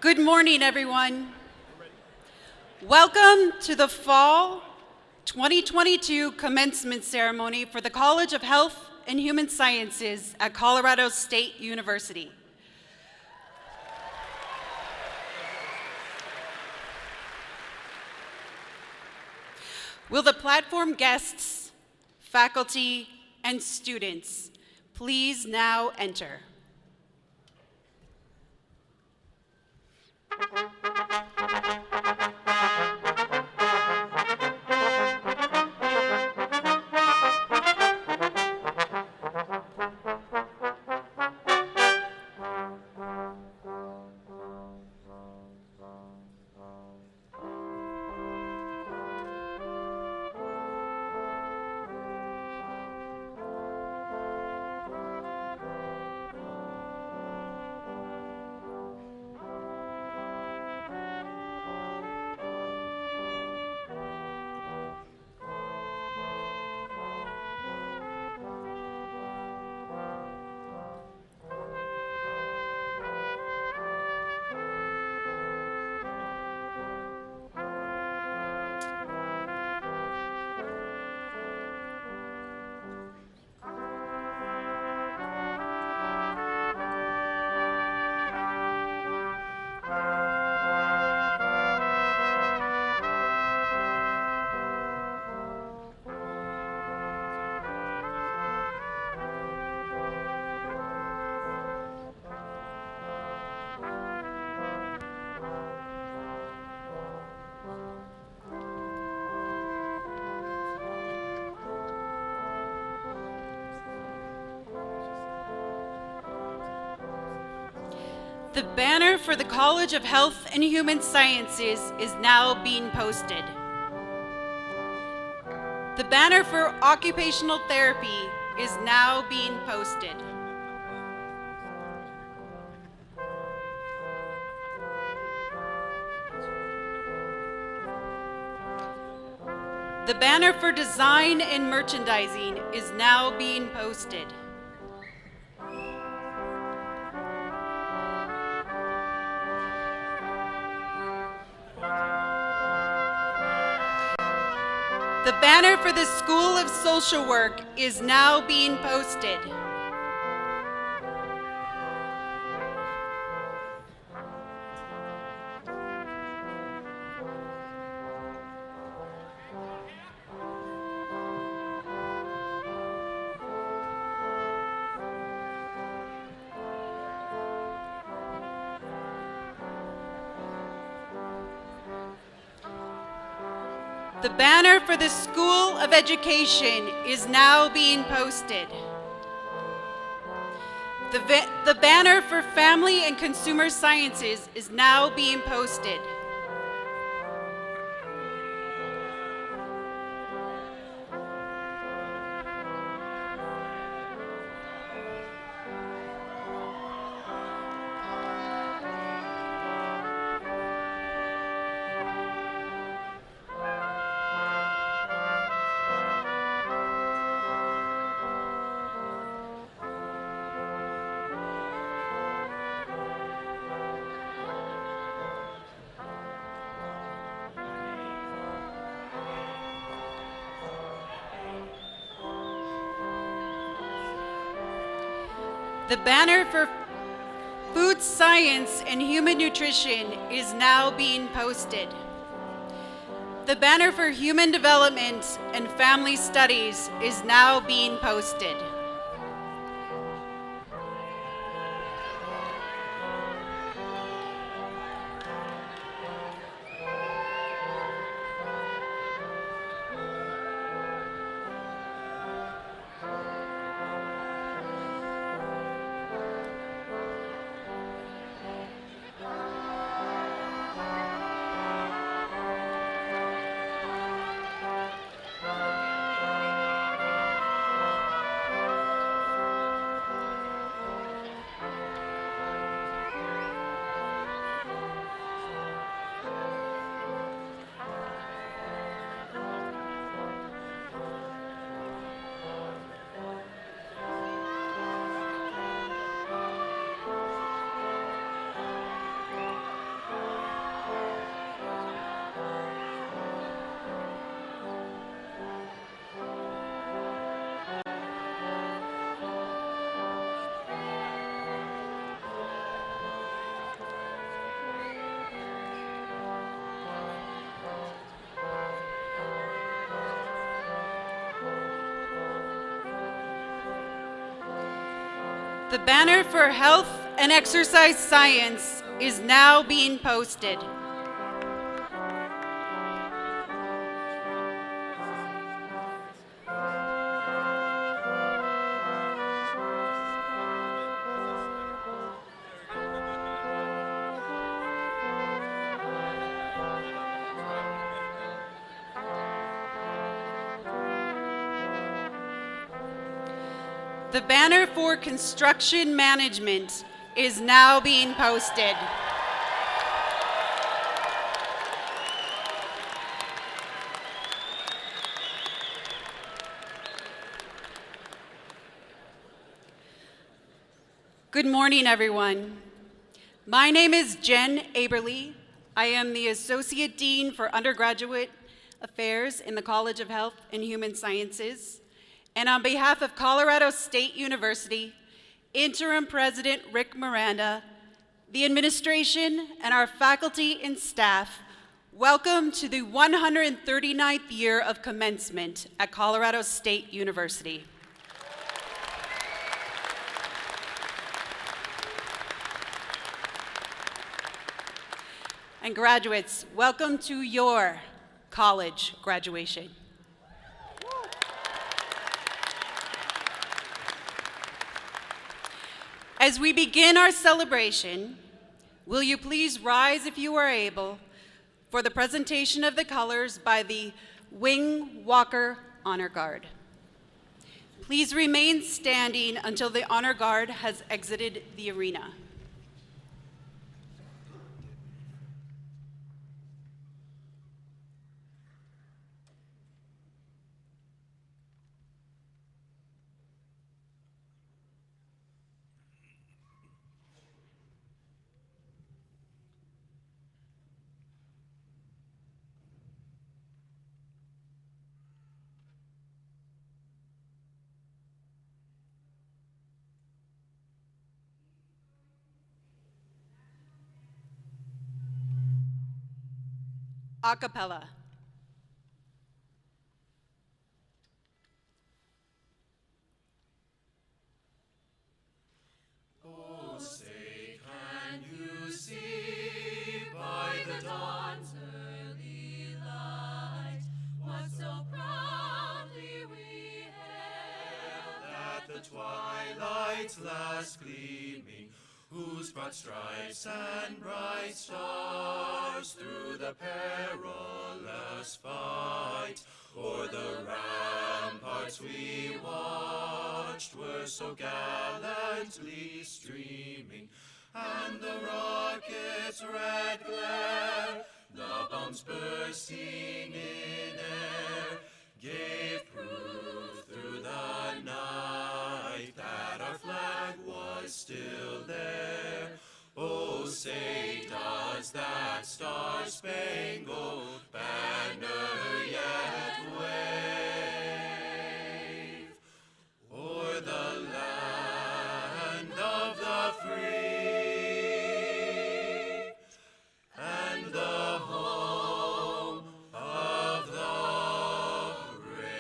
Good morning, everyone. Welcome to the Fall 2022 Commencement Ceremony for the College of Health and Human Sciences at Colorado State University. Will the platform guests, faculty, and students please now enter? The banner for the College of Health and Human Sciences is now being posted. The banner for occupational therapy is now being posted. The banner for design and merchandising is now being posted. The banner for the School of Social Work is now being posted. The banner for the School of Education is now being posted. The banner for Family and Consumer Sciences is now being posted. The banner for Food Science and Human Nutrition is now being posted. The banner for Human Development and Family Studies is now being posted. The banner for health and exercise science is now being posted. The banner for construction management is now being posted. Good morning, everyone. My name is Jen Aberly. I am the Associate Dean for Undergraduate Affairs in the College of Health and Human Sciences. And on behalf of Colorado State University, Interim President Rick Miranda, the administration, and our faculty and staff, welcome to the 139th year of commencement at Colorado State University. And graduates, welcome to your college graduation. As we begin our celebration, will you please rise if you are able for the presentation of the colors by the Wing Walker Honor Guard. Please remain standing until the Honor Guard has exited the arena. A cappella. Oh, say, can you see by the dawn's early light what so proudly we hailed at the twilight's last gleaming, whose broad stripes and bright stars through the perilous fight o'er the ramparts we watched were so gallantly streaming, and the rocket's red glare, the bombs bursting in air, gave proof through the night that our flag was still there. Oh, say, does that star-spangled banner yet wave o'er the land of the free and the home of the brave?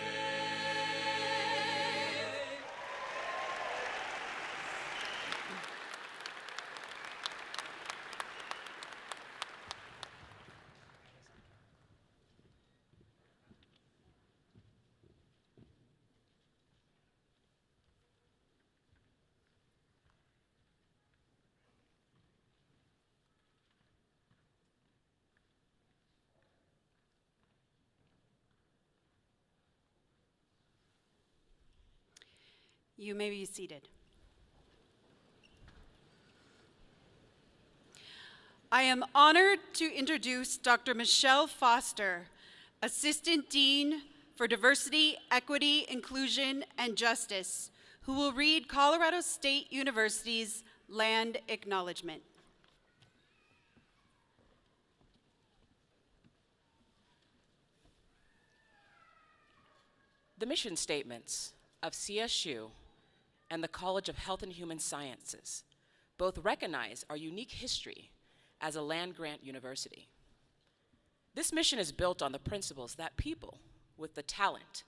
You may be seated. I am honored to introduce Dr. Michelle Foster, Assistant Dean for Diversity, Equity, Inclusion, and Justice, who will read Colorado State University's Land Acknowledgement. The mission statements of CSU and the College of Health and Human Sciences both recognize our unique history as a land-grant university. This mission is built on the principles that people with the talent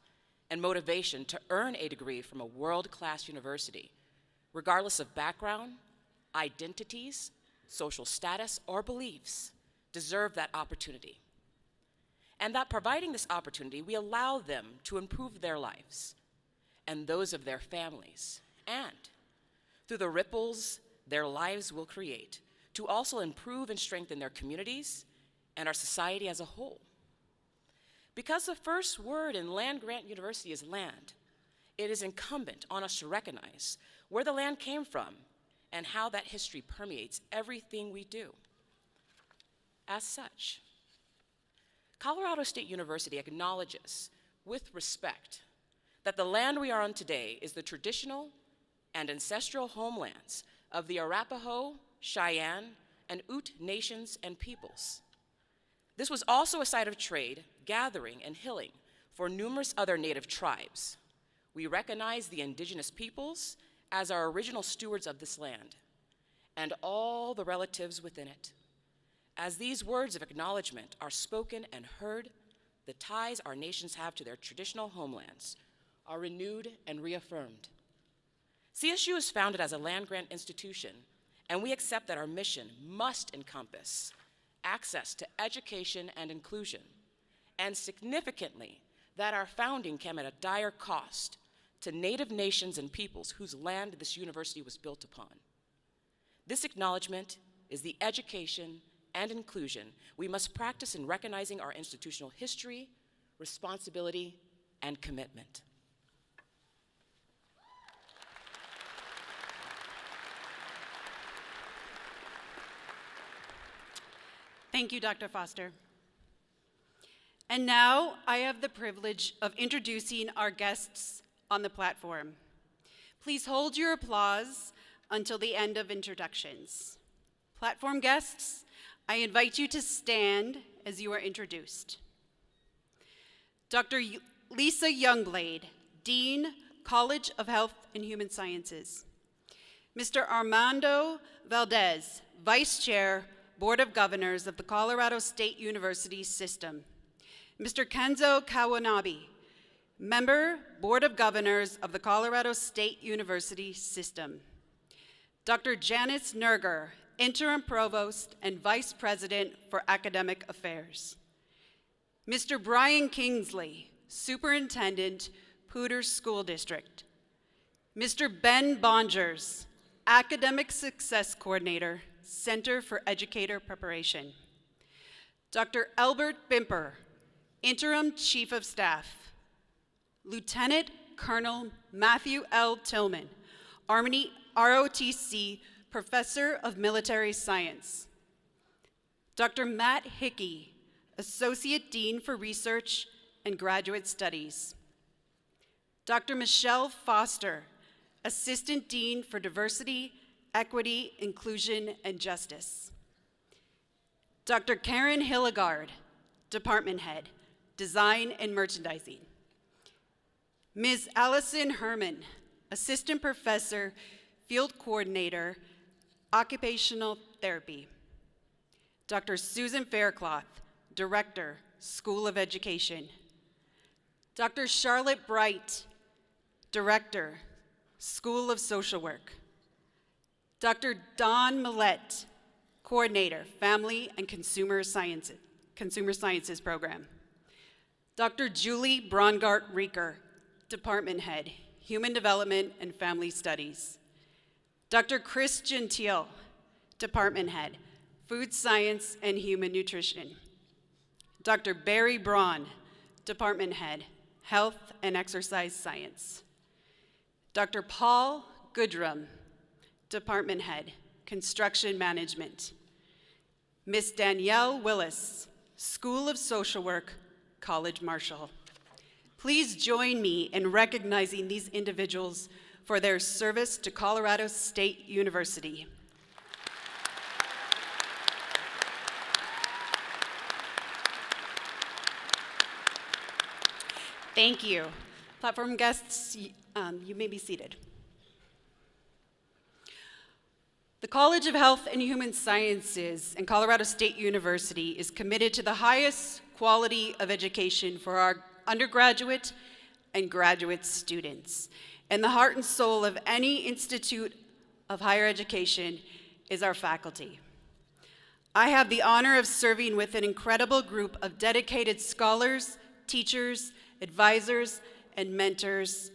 and motivation to earn a degree from a world-class university regardless of background, identities, social status, or beliefs, deserve that opportunity. And that providing this opportunity, we allow them to improve their lives and those of their families, and through the ripples their lives will create, to also improve and strengthen their communities and our society as a whole. Because the first word in land-grant university is land, it is incumbent on us to recognize where the land came from and how that history permeates everything we do. As such, Colorado State University acknowledges with respect that the land we are on today is the traditional and ancestral homelands of the Arapaho, Cheyenne, and Ute nations and peoples. This was also a site of trade, gathering, and healing for numerous other native tribes. We recognize the indigenous peoples as our original stewards of this land and all the relatives within it. As these words of acknowledgement are spoken and heard, the ties our nations have to their traditional homelands are renewed and reaffirmed. CSU is founded as a land-grant institution, and we accept that our mission must encompass access to education and inclusion, and significantly, that our founding came at a dire cost to Native nations and peoples whose land this university was built upon. This acknowledgement is the education and inclusion we must practice in recognizing our institutional history, responsibility, and commitment. Thank you, Dr. Foster. And now I have the privilege of introducing our guests on the platform. Please hold your applause until the end of introductions. Platform guests, I invite you to stand as you are introduced. Dr. Lisa Youngblade, Dean, College of Health and Human Sciences. Mr. Armando Valdez, Vice Chair, Board of Governors of the Colorado State University System. Mr. Kenzo Kawanabe, Member, Board of Governors of the Colorado State University System. Dr. Janice Nerger, Interim Provost and Vice President for Academic Affairs. Mr. Brian Kingsley, Superintendent, Poudre School District. Mr. Ben Bongers, Academic Success Coordinator, Center for Educator Preparation. Dr. Albert Bimper, Interim Chief of Staff. Lieutenant Colonel Matthew L. Tillman, Army ROTC Professor of Military Science. Dr. Matt Hickey, Associate Dean for Research and Graduate Studies. Dr. Michelle Foster, Assistant Dean for Diversity, Equity, Inclusion, and Justice. Dr. Karen Hilligard, Department Head, Design and Merchandising. Ms. Allison Herman, Assistant Professor, Field Coordinator, Occupational Therapy. Dr. Susan Faircloth, Director, School of Education. Dr. Charlotte Bright, Director, School of Social Work. Dr. Don Millette, Coordinator, Family and Consumer Sciences Program. Dr. Julie Brongart-Reeker, Department Head, Human Development and Family Studies. Dr. Chris Gentile, Department Head, Food Science and Human Nutrition. Dr. Barry Braun, Department Head, Health and Exercise Science. Dr. Paul Goodrum, Department Head, Construction Management. Ms. Danielle Willis, School of Social Work, College Marshall. Please join me in recognizing these individuals for their service to Colorado State University. Thank you. Platform guests, you may be seated. The College of Health and Human Sciences and Colorado State University is committed to the highest quality of education for our undergraduate and graduate students. And the heart and soul of any institute of higher education is our faculty. I have the honor of serving with an incredible group of dedicated scholars, teachers, advisors, and mentors.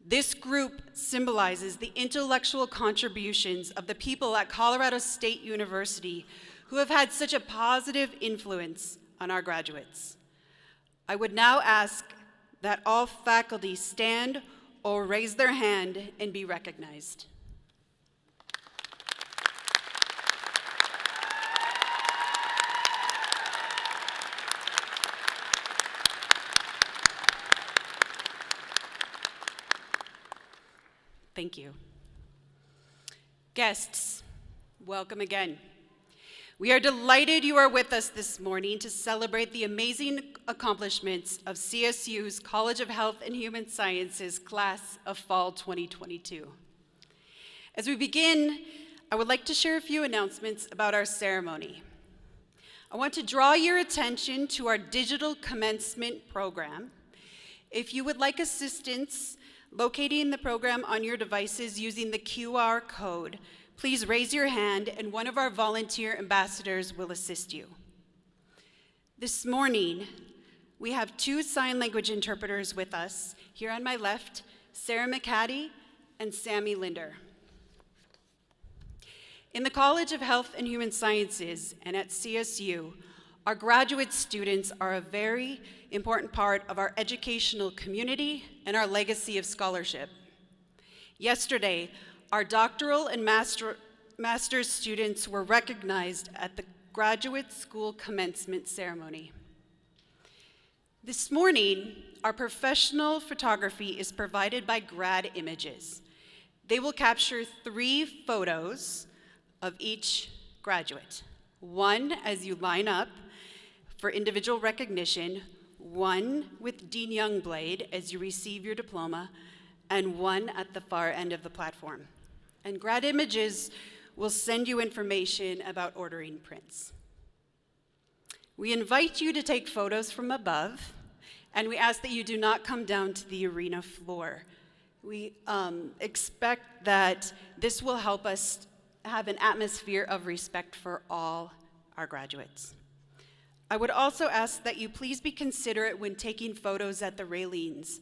This group symbolizes the intellectual contributions of the people at Colorado State University who have had such a positive influence on our graduates. I would now ask that all faculty stand or raise their hand and be recognized. Thank you. Guests, welcome again. We are delighted you are with us this morning to celebrate the amazing accomplishments of CSU's College of Health and Human Sciences class of fall 2022. As we begin, I would like to share a few announcements about our ceremony. I want to draw your attention to our digital commencement program. If you would like assistance locating the program on your devices using the QR code, please raise your hand and one of our volunteer ambassadors will assist you. This morning, we have 2 sign language interpreters with us. Here on my left, Sarah McCaddy and Sammy Linder. In the College of Health and Human Sciences and at CSU, our graduate students are a very important part of our educational community and our legacy of scholarship. Yesterday, our doctoral and master's students were recognized at the graduate school commencement ceremony. This morning, our professional photography is provided by Grad Images. They will capture 3 photos of each graduate. 1 as you line up for individual recognition, 1 with Dean Youngblade as you receive your diploma, and 1 at the far end of the platform. And Grad Images will send you information about ordering prints. We invite you to take photos from above, and we ask that you do not come down to the arena floor. We expect that this will help us have an atmosphere of respect for all our graduates. I would also ask that you please be considerate when taking photos at the railings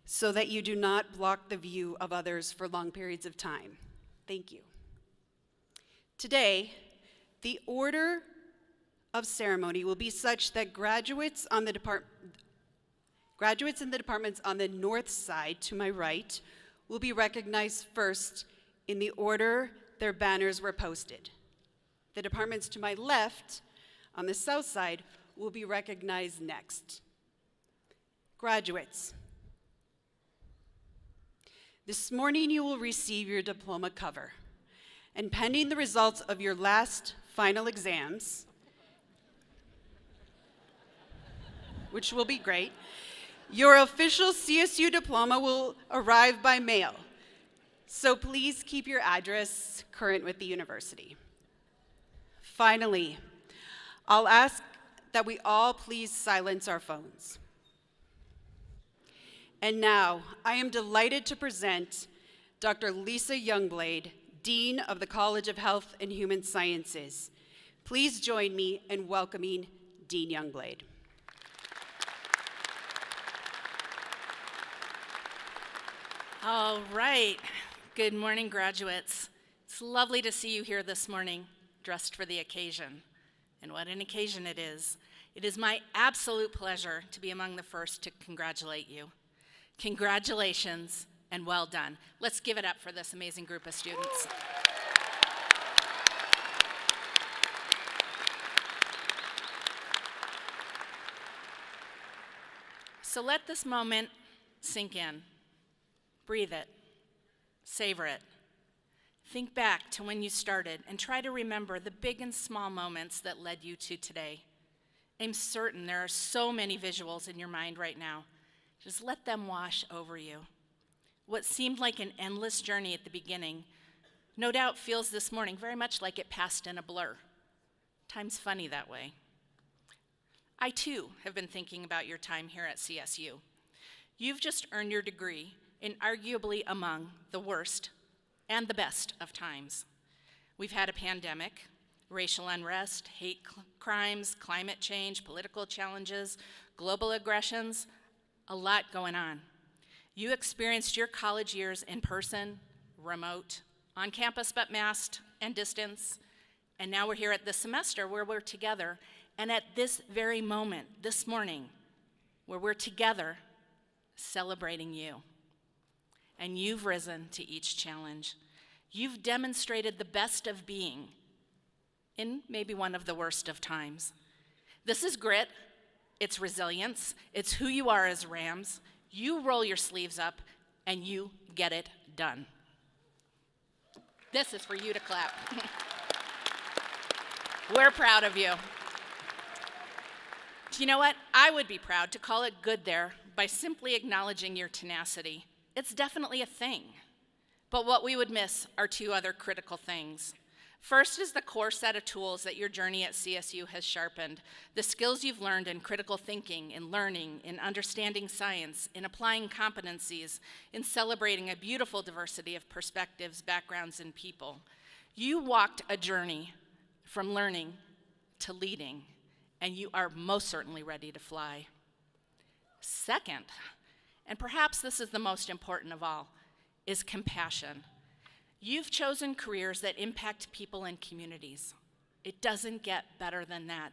so that you do not block the view of others for long periods of time. Thank you. Today, the order of ceremony will be such that graduates in the departments on the north side to my right will be recognized first in the order their banners were posted. The departments to my left on the south side will be recognized next. Graduates, this morning you will receive your diploma cover, and pending the results of your last final exams, which will be great, your official CSU diploma will arrive by mail. So please keep your address current with the university. Finally, I'll ask that we all please silence our phones. And now, I am delighted to present Dr. Lisa Youngblade, Dean of the College of Health and Human Sciences. Please join me in welcoming Dean Youngblade. All right. Good morning, graduates. It's lovely to see you here this morning, dressed for the occasion. And what an occasion it is. It is my absolute pleasure to be among the first to congratulate you. Congratulations and well done. Let's give it up for this amazing group of students. So let this moment sink in. Breathe it. Savor it. Think back to when you started and try to remember the big and small moments that led you to today. I'm certain there are so many visuals in your mind right now. Just let them wash over you. What seemed like an endless journey at the beginning, no doubt feels this morning very much like it passed in a blur. Time's funny that way. I too have been thinking about your time here at CSU. You've just earned your degree in arguably among the worst, and the best of times. We've had a pandemic, racial unrest, hate crimes, climate change, political challenges, global aggressions, a lot going on. You experienced your college years in person, remote, on campus but masked and distance, and now we're here at this semester where we're together, and at this very moment, this morning, where we're together celebrating you. And you've risen to each challenge. You've demonstrated the best of being in maybe one of the worst of times. This is grit, it's resilience, it's who you are as Rams. You roll your sleeves up and you get it done. This is for you to clap. We're proud of you. Do you know what? I would be proud to call it good there by simply acknowledging your tenacity. It's definitely a thing. But what we would miss are two other critical things. First is the core set of tools that your journey at CSU has sharpened, the skills you've learned in critical thinking, in learning, in understanding science, in applying competencies, in celebrating a beautiful diversity of perspectives, backgrounds, and people. You walked a journey from learning to leading, and you are most certainly ready to fly. Second, and perhaps this is the most important of all, is compassion. You've chosen careers that impact people and communities. It doesn't get better than that.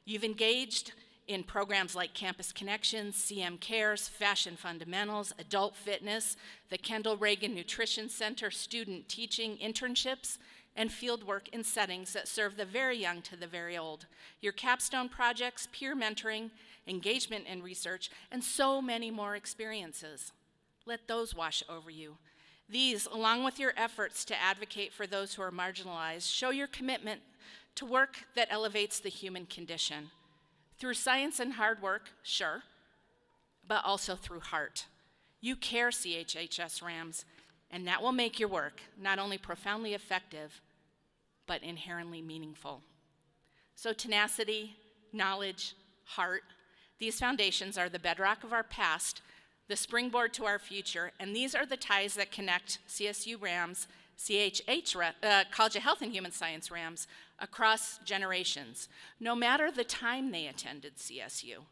You've engaged in programs like Campus Connections, CM Cares, Fashion Fundamentals, Adult Fitness, the Kendall Reagan Nutrition Center, student teaching, internships, and fieldwork in settings that serve the very young to the very old. Your capstone projects, peer mentoring, engagement in research, and so many more experiences. Let those wash over you. These, along with your efforts to advocate for those who are marginalized, show your commitment to work that elevates the human condition. Through science and hard work, sure, but also through heart. You care, CHHS Rams, and that will make your work not only profoundly effective, but inherently meaningful. So tenacity, knowledge, heart, these foundations are the bedrock of our past, the springboard to our future, and these are the ties that connect CSU Rams, College of Health and Human Science Rams, across generations, no matter the time they attended CSU.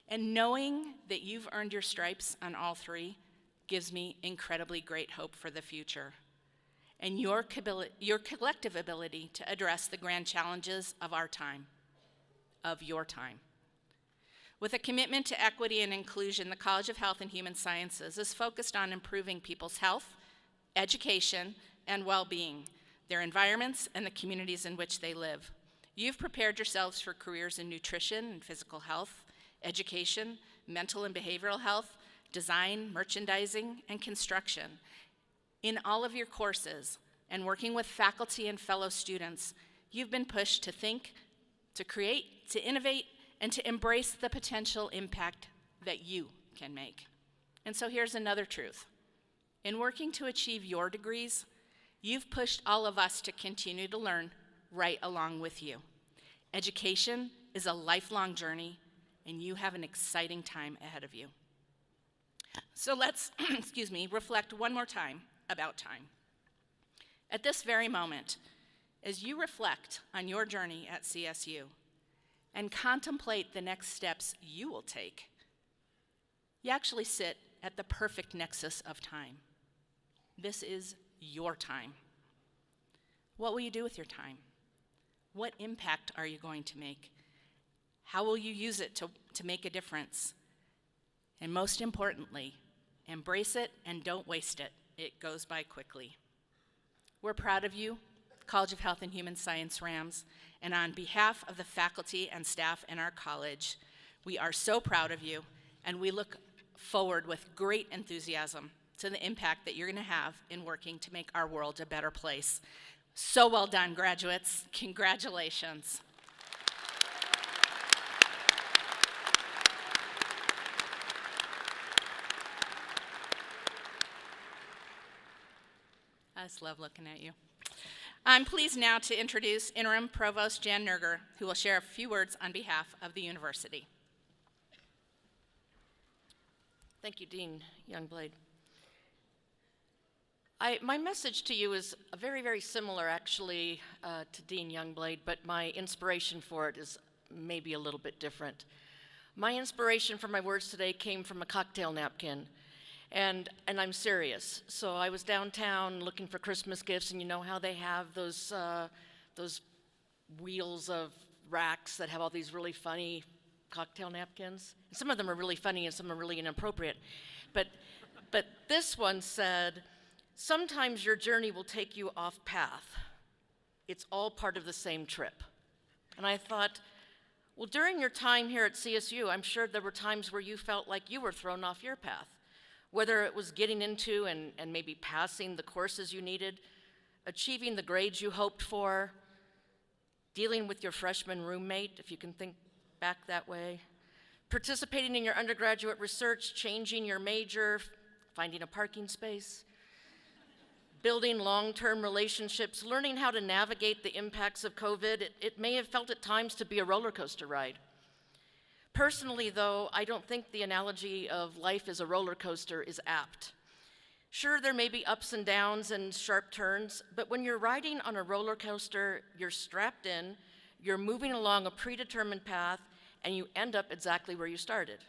And knowing that you've earned your stripes on all three gives me incredibly great hope for the future. And your collective ability to address the grand challenges of our time, of your time. With a commitment to equity and inclusion, the College of Health and Human Sciences is focused on improving people's health, education, and well-being, their environments, and the communities in which they live. You've prepared yourselves for careers in nutrition and physical health, education, mental and behavioral health, design, merchandising, and construction. In all of your courses, and working with faculty and fellow students, you've been pushed to think, to create, to innovate, and to embrace the potential impact that you can make. And so here's another truth. In working to achieve your degrees, you've pushed all of us to continue to learn right along with you. Education is a lifelong journey, and you have an exciting time ahead of you. So let's, reflect one more time about time. At this very moment, as you reflect on your journey at CSU, and contemplate the next steps you will take, you actually sit at the perfect nexus of time. This is your time. What will you do with your time? What impact are you going to make? How will you use it to make a difference? And most importantly, embrace it and don't waste it. It goes by quickly. We're proud of you, College of Health and Human Science Rams, and on behalf of the faculty and staff in our college, we are so proud of you, and we look forward with great enthusiasm to the impact that you're going to have in working to make our world a better place. So well done, graduates. Congratulations. I just love looking at you. I'm pleased now to introduce Interim Provost Jan Nerger, who will share a few words on behalf of the university. Thank you, Dean Youngblood. My message to you is very, very similar, actually, to Dean Youngblade, but my inspiration for it is maybe a little bit different. My inspiration for my words today came from a cocktail napkin, and I'm serious. So I was downtown looking for Christmas gifts, and you know how they have those wheels of racks that have all these really funny cocktail napkins? Some of them are really funny, and some are really inappropriate. But this one said, "Sometimes your journey will take you off path. It's all part of the same trip." And I thought, well, during your time here at CSU, I'm sure there were times where you felt like you were thrown off your path, whether it was getting into and maybe passing the courses you needed, achieving the grades you hoped for, dealing with your freshman roommate, if you can think back that way, participating in your undergraduate research, changing your major, finding a parking space, building long-term relationships, learning how to navigate the impacts of COVID. It may have felt at times to be a roller coaster ride. Personally, though, I don't think the analogy of life as a roller coaster is apt. Sure, there may be ups and downs and sharp turns, but when you're riding on a roller coaster, you're strapped in, you're moving along a predetermined path, and you end up exactly where you started.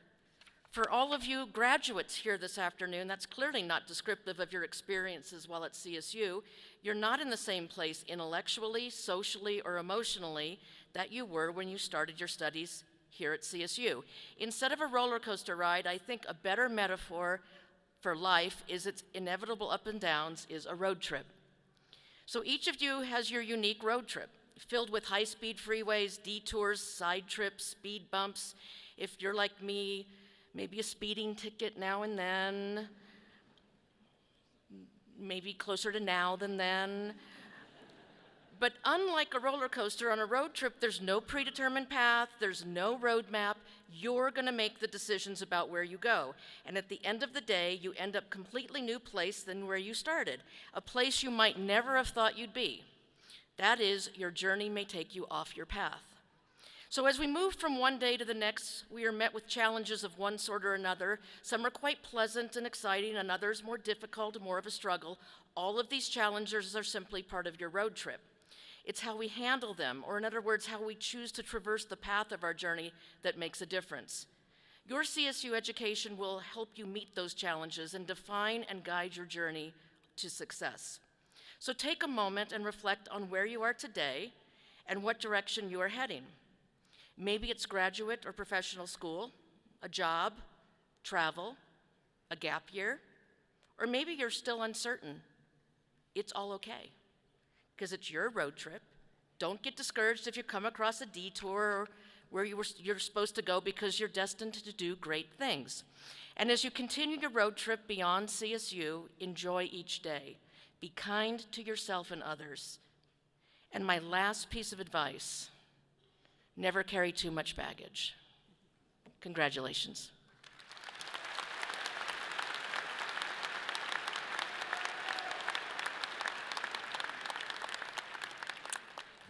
For all of you graduates here this afternoon, that's clearly not descriptive of your experiences while at CSU. You're not in the same place intellectually, socially, or emotionally that you were when you started your studies here at CSU. Instead of a roller coaster ride, I think a better metaphor for life is its inevitable up and downs is a road trip. So each of you has your unique road trip, filled with high-speed freeways, detours, side trips, speed bumps. If you're like me, maybe a speeding ticket now and then, maybe closer to now than then. But unlike a roller coaster, on a road trip, there's no predetermined path, there's no road map. You're gonna make the decisions about where you go. And at the end of the day, you end up completely new place than where you started, a place you might never have thought you'd be. That is, your journey may take you off your path. So as we move from one day to the next, we are met with challenges of one sort or another. Some are quite pleasant and exciting, and others more difficult and more of a struggle. All of these challenges are simply part of your road trip. It's how we handle them, or in other words, how we choose to traverse the path of our journey that makes a difference. Your CSU education will help you meet those challenges and define and guide your journey to success. So take a moment and reflect on where you are today and what direction you are heading. Maybe it's graduate or professional school, a job, travel, a gap year, or maybe you're still uncertain. It's all okay, because it's your road trip. Don't get discouraged if you come across a detour or where you're supposed to go, because you're destined to do great things. And as you continue your road trip beyond CSU, enjoy each day. Be kind to yourself and others. And my last piece of advice, never carry too much baggage. Congratulations.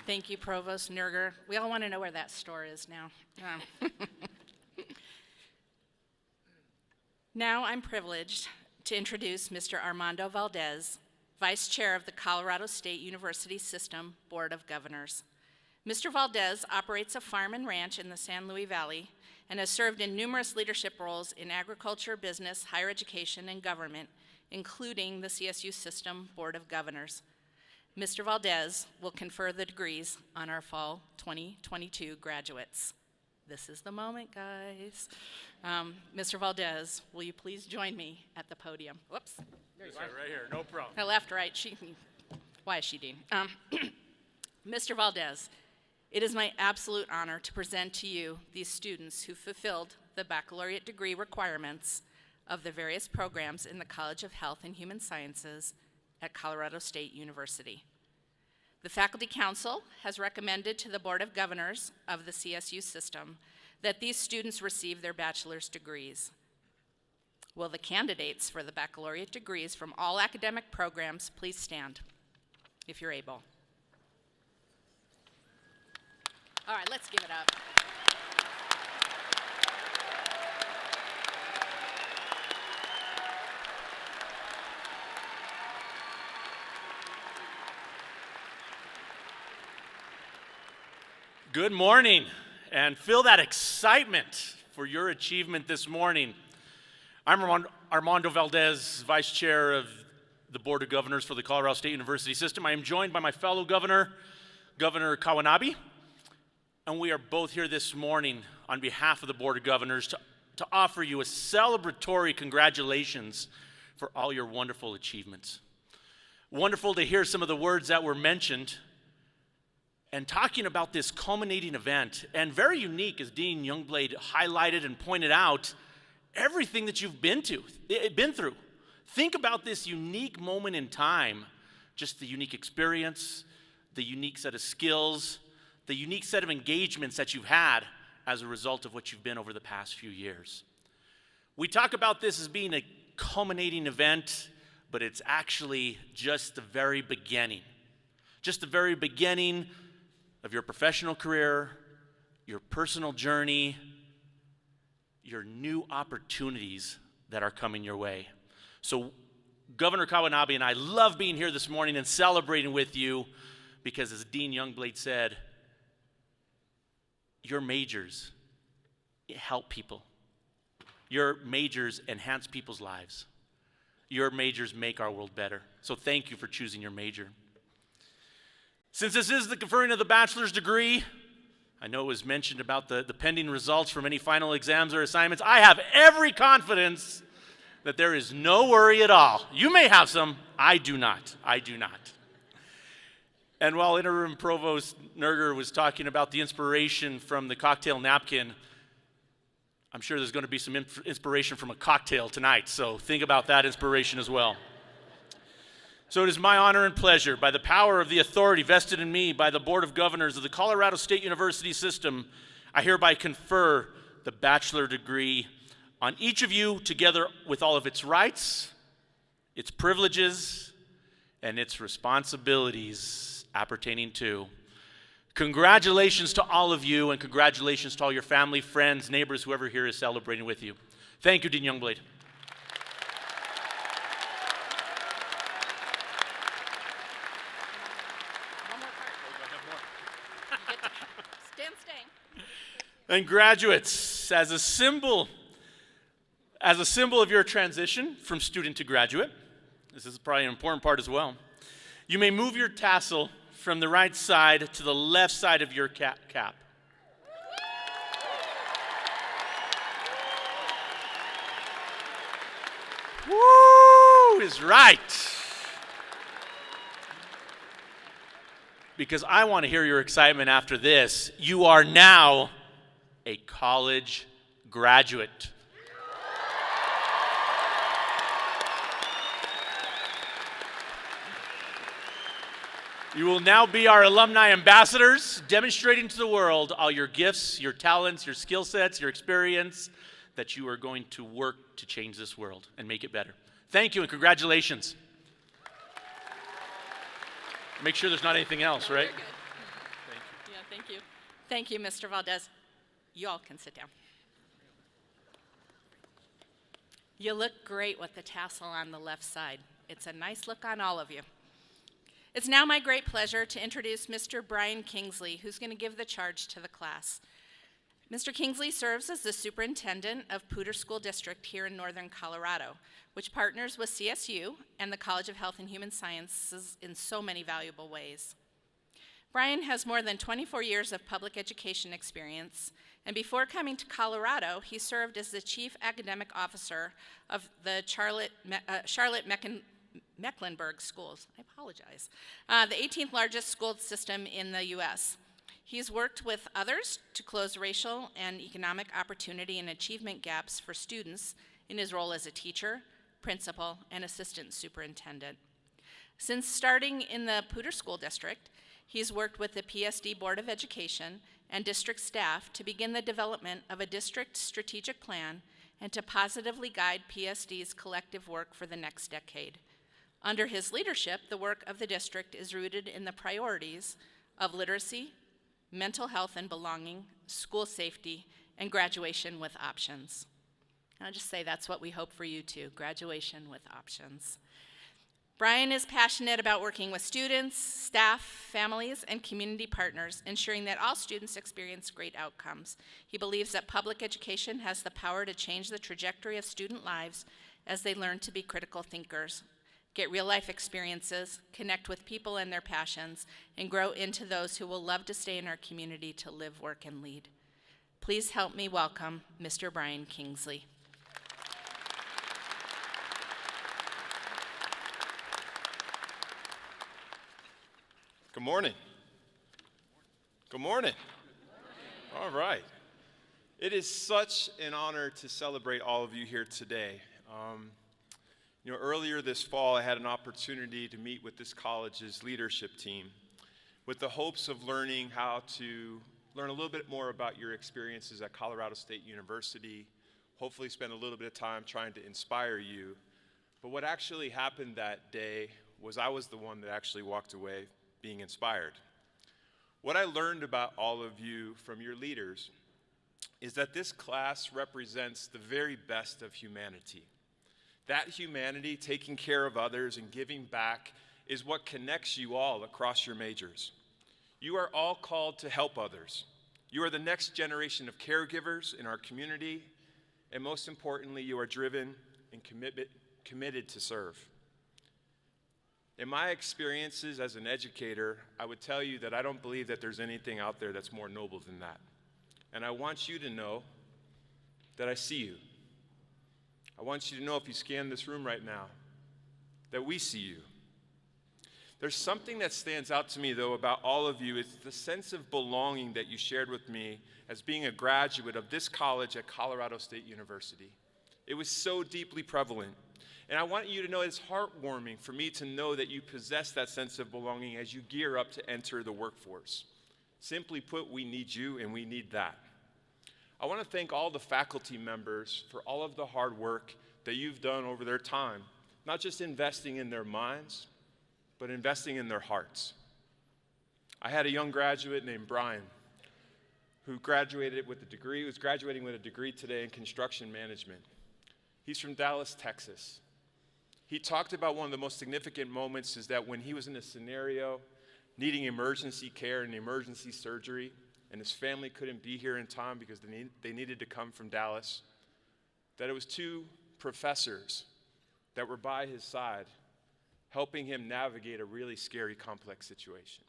Thank you, Provost Nerger. We all want to know where that store is now. Now I'm privileged to introduce Mr. Armando Valdez, Vice Chair of the Colorado State University System Board of Governors. Mr. Valdez operates a farm and ranch in the San Luis Valley and has served in numerous leadership roles in agriculture, business, higher education, and government, including the CSU System Board of Governors. Mr. Valdez will confer the degrees on our fall 2022 graduates. This is the moment, guys. Mr. Valdez, will you please join me at the podium? Whoops. There you are. Right here, no problem. I left, right. Why is she, Dean? Mr. Valdez, it is my absolute honor to present to you these students who fulfilled the baccalaureate degree requirements of the various programs in the College of Health and Human Sciences at Colorado State University. The Faculty Council has recommended to the Board of Governors of the CSU system that these students receive their bachelor's degrees. Will the candidates for the baccalaureate degrees from all academic programs please stand, if you're able? All right, let's give it up. Good morning, and feel that excitement for your achievement this morning. I'm Armando Valdez, Vice Chair of the Board of Governors for the Colorado State University System. I am joined by my fellow governor, Governor Kawanabe, and we are both here this morning on behalf of the Board of Governors to offer you a celebratory congratulations for all your wonderful achievements. Wonderful to hear some of the words that were mentioned and talking about this culminating event, and very unique, as Dean Youngblade highlighted and pointed out, everything that you've been through. Think about this unique moment in time, just the unique experience, the unique set of skills, the unique set of engagements that you've had as a result of what you've been over the past few years. We talk about this as being a culminating event, but it's actually just the very beginning. Just the very beginning of your professional career, your personal journey, your new opportunities that are coming your way. So Governor Kawanabe and I love being here this morning and celebrating with you because, as Dean Youngblade said, your majors help people. Your majors enhance people's lives. Your majors make our world better. So thank you for choosing your major. Since this is the conferring of the bachelor's degree, I know it was mentioned about the pending results from any final exams or assignments. I have every confidence that there is no worry at all. You may have some, I do not. I do not. And while Interim Provost Nerger was talking about the inspiration from the cocktail napkin, I'm sure there's going to be some inspiration from a cocktail tonight, so think about that inspiration as well. So it is my honor and pleasure, by the power of the authority vested in me by the Board of Governors of the Colorado State University System, I hereby confer the bachelor degree on each of you, together with all of its rights, its privileges, and its responsibilities appertaining to. Congratulations to all of you, and congratulations to all your family, friends, neighbors, whoever here is celebrating with you. Thank you, Dean Youngblade. And graduates, as a symbol of your transition from student to graduate, this is probably an important part as well, you may move your tassel from the right side to the left side of your cap. Woo is right. Because I want to hear your excitement after this. You are now a college graduate. You will now be our alumni ambassadors, demonstrating to the world all your gifts, your talents, your skill sets, your experience, that you are going to work to change this world and make it better. Thank you and congratulations. Make sure there's not anything else, right? You're good. Thank you. Yeah, thank you. Thank you, Mr. Valdez. You all can sit down. You look great with the tassel on the left side. It's a nice look on all of you. It's now my great pleasure to introduce Mr. Brian Kingsley, who's going to give the charge to the class. Mr. Kingsley serves as the superintendent of Poudre School District here in northern Colorado, which partners with CSU and the College of Health and Human Sciences in so many valuable ways. Brian has more than 24 years of public education experience, and before coming to Colorado, he served as the chief academic officer of the Charlotte-Mecklenburg schools. I apologize. The 18th largest school system in the U.S. He's worked with others to close racial and economic opportunity and achievement gaps for students in his role as a teacher, principal, and assistant superintendent. Since starting in the Poudre School District, he's worked with the PSD Board of Education and district staff to begin the development of a district strategic plan and to positively guide PSD's collective work for the next decade. Under his leadership, the work of the district is rooted in the priorities of literacy, mental health and belonging, school safety, and graduation with options. And I'll just say that's what we hope for you too, graduation with options. Brian is passionate about working with students, staff, families, and community partners, ensuring that all students experience great outcomes. He believes that public education has the power to change the trajectory of student lives as they learn to be critical thinkers, get real-life experiences, connect with people and their passions, and grow into those who will love to stay in our community to live, work, and lead. Please help me welcome Mr. Brian Kingsley. Good morning. Good morning. All right. It is such an honor to celebrate all of you here today. Earlier this fall, I had an opportunity to meet with this college's leadership team with the hopes of learning how to learn a little bit more about your experiences at Colorado State University, hopefully spend a little bit of time trying to inspire you. But what actually happened that day was I was the one that actually walked away being inspired. What I learned about all of you from your leaders is that this class represents the very best of humanity. That humanity, taking care of others and giving back, is what connects you all across your majors. You are all called to help others. You are the next generation of caregivers in our community, and most importantly, you are driven and committed to serve. In my experiences as an educator, I would tell you that I don't believe that there's anything out there that's more noble than that. And I want you to know that I see you. I want you to know, if you scan this room right now, that we see you. There's something that stands out to me, though, about all of you. It's the sense of belonging that you shared with me as being a graduate of this college at Colorado State University. It was so deeply prevalent. And I want you to know it's heartwarming for me to know that you possess that sense of belonging as you gear up to enter the workforce. Simply put, we need you and we need that. I want to thank all the faculty members for all of the hard work that you've done over their time, not just investing in their minds, but investing in their hearts. I had a young graduate named Brian who graduated with a degree, who's graduating with a degree today in construction management. He's from Dallas, Texas. He talked about one of the most significant moments is that when he was in a scenario needing emergency care and emergency surgery, and his family couldn't be here in time because they needed to come from Dallas, that it was two professors that were by his side helping him navigate a really scary, complex situation.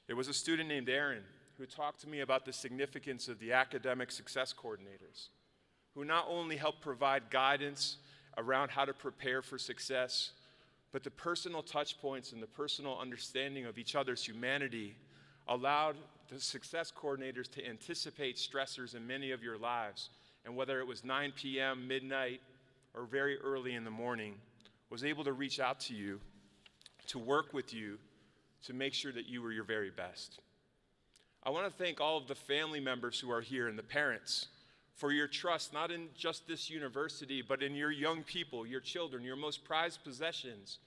It was a student named Aaron who talked to me about the significance of the academic success coordinators, who not only help provide guidance around how to prepare for success, but the personal touch points and the personal understanding of each other's humanity allowed the success coordinators to anticipate stressors in many of your lives. And whether it was 9 p.m., midnight, or very early in the morning, was able to reach out to you, to work with you, to make sure that you were your very best. I want to thank all of the family members who are here and the parents for your trust, not in just this university, but in your young people, your children, your most prized possessions,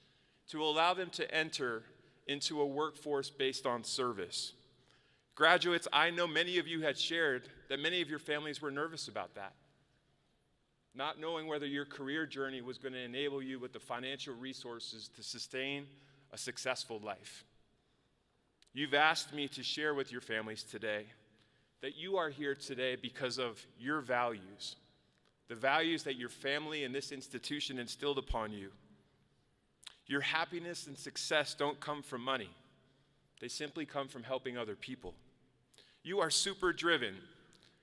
to allow them to enter into a workforce based on service. Graduates, I know many of you had shared that many of your families were nervous about that, not knowing whether your career journey was going to enable you with the financial resources to sustain a successful life. You've asked me to share with your families today that you are here today because of your values, the values that your family and this institution instilled upon you. Your happiness and success don't come from money. They simply come from helping other people. You are super driven,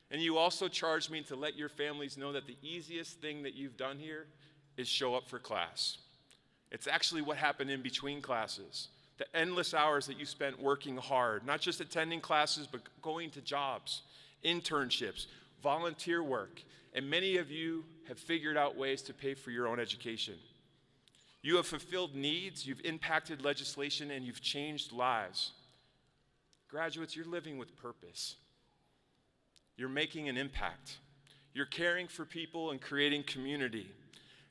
and you also charged me to let your families know that the easiest thing that you've done here is show up for class. It's actually what happened in between classes. The endless hours that you spent working hard, not just attending classes, but going to jobs, internships, volunteer work, and many of you have figured out ways to pay for your own education. You have fulfilled needs, you've impacted legislation, and you've changed lives. Graduates, you're living with purpose. You're making an impact. You're caring for people and creating community.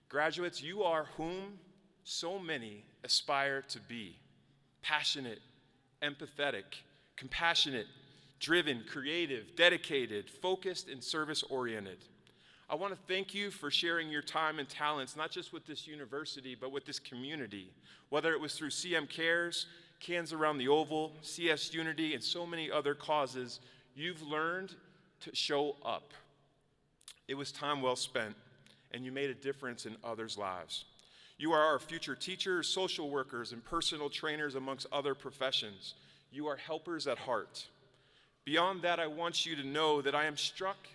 Graduates, you are whom so many aspire to be. Passionate, empathetic, compassionate, driven, creative, dedicated, focused, and service-oriented. I want to thank you for sharing your time and talents, not just with this university, but with this community. Whether it was through CM Cares, Cans Around the Oval, CS Unity, and so many other causes, you've learned to show up. It was time well spent, and you made a difference in others' lives. You are our future teachers, social workers, and personal trainers amongst other professions. You are helpers at heart. Beyond that, I want you to know that I am struck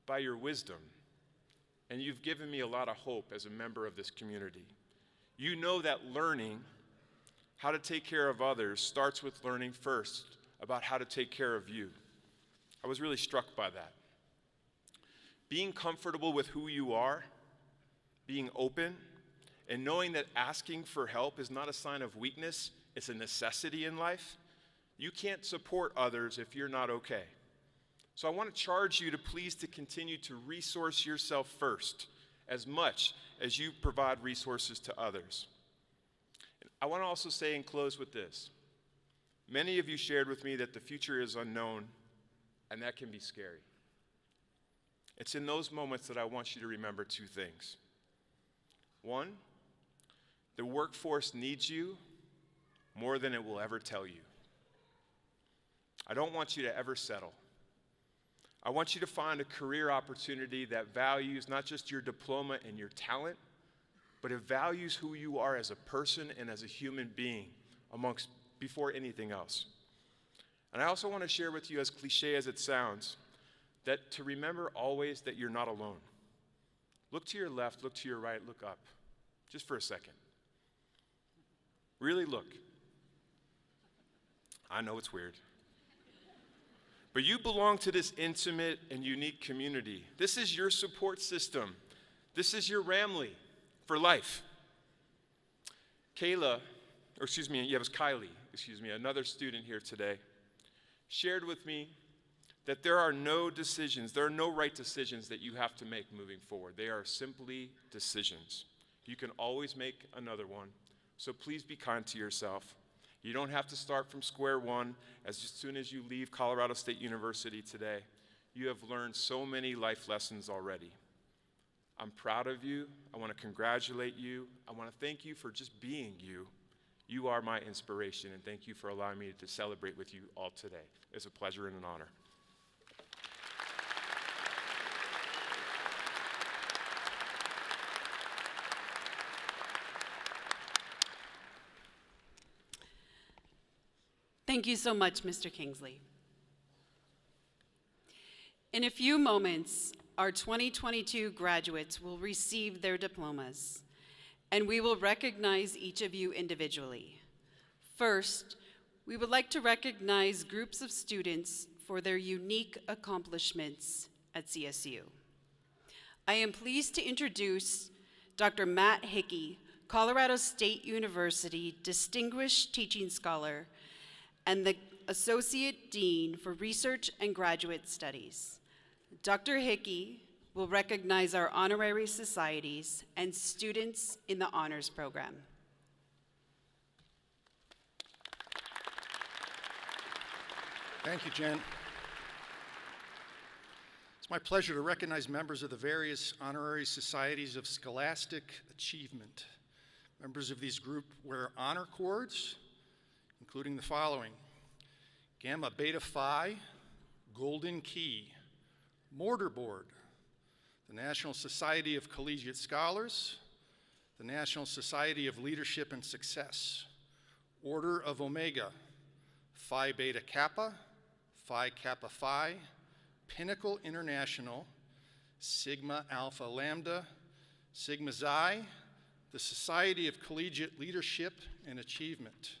by your wisdom, and you've given me a lot of hope as a member of this community. You know that learning how to take care of others starts with learning first about how to take care of you. I was really struck by that. Being comfortable with who you are, being open, and knowing that asking for help is not a sign of weakness, it's a necessity in life. You can't support others if you're not okay. So I want to charge you to please to continue to resource yourself first as much as you provide resources to others. I want to also say and close with this. Many of you shared with me that the future is unknown, and that can be scary. It's in those moments that I want you to remember two things. One, the workforce needs you more than it will ever tell you. I don't want you to ever settle. I want you to find a career opportunity that values not just your diploma and your talent, but it values who you are as a person and as a human being before anything else. And I also want to share with you, as cliche as it sounds, that to remember always that you're not alone. Look to your left, look to your right, look up, just for a second. Really look. I know it's weird. But you belong to this intimate and unique community. This is your support system. This is your family for life. Kylie, another student here today, shared with me that there are no right decisions that you have to make moving forward. They are simply decisions. You can always make another one. So please be kind to yourself. You don't have to start from square one as soon as you leave Colorado State University today. You have learned so many life lessons already. I'm proud of you. I want to congratulate you. I want to thank you for just being you. You are my inspiration, and thank you for allowing me to celebrate with you all today. It's a pleasure and an honor. Thank you so much, Mr. Kingsley. In a few moments, our 2022 graduates will receive their diplomas, and we will recognize each of you individually. First, we would like to recognize groups of students for their unique accomplishments at CSU. I am pleased to introduce Dr. Matt Hickey, Colorado State University Distinguished Teaching Scholar and the Associate Dean for Research and Graduate Studies. Dr. Hickey will recognize our honorary societies and students in the honors program. Thank you, Jen. It's my pleasure to recognize members of the various honorary societies of scholastic achievement. Members of these groups wear honor cords, including the following: Gamma Beta Phi, Golden Key, Mortarboard, the National Society of Collegiate Scholars, the National Society of Leadership and Success, Order of Omega, Phi Beta Kappa, Phi Kappa Phi, Pinnacle International, Sigma Alpha Lambda, Sigma Xi, the Society of Collegiate Leadership and Achievement,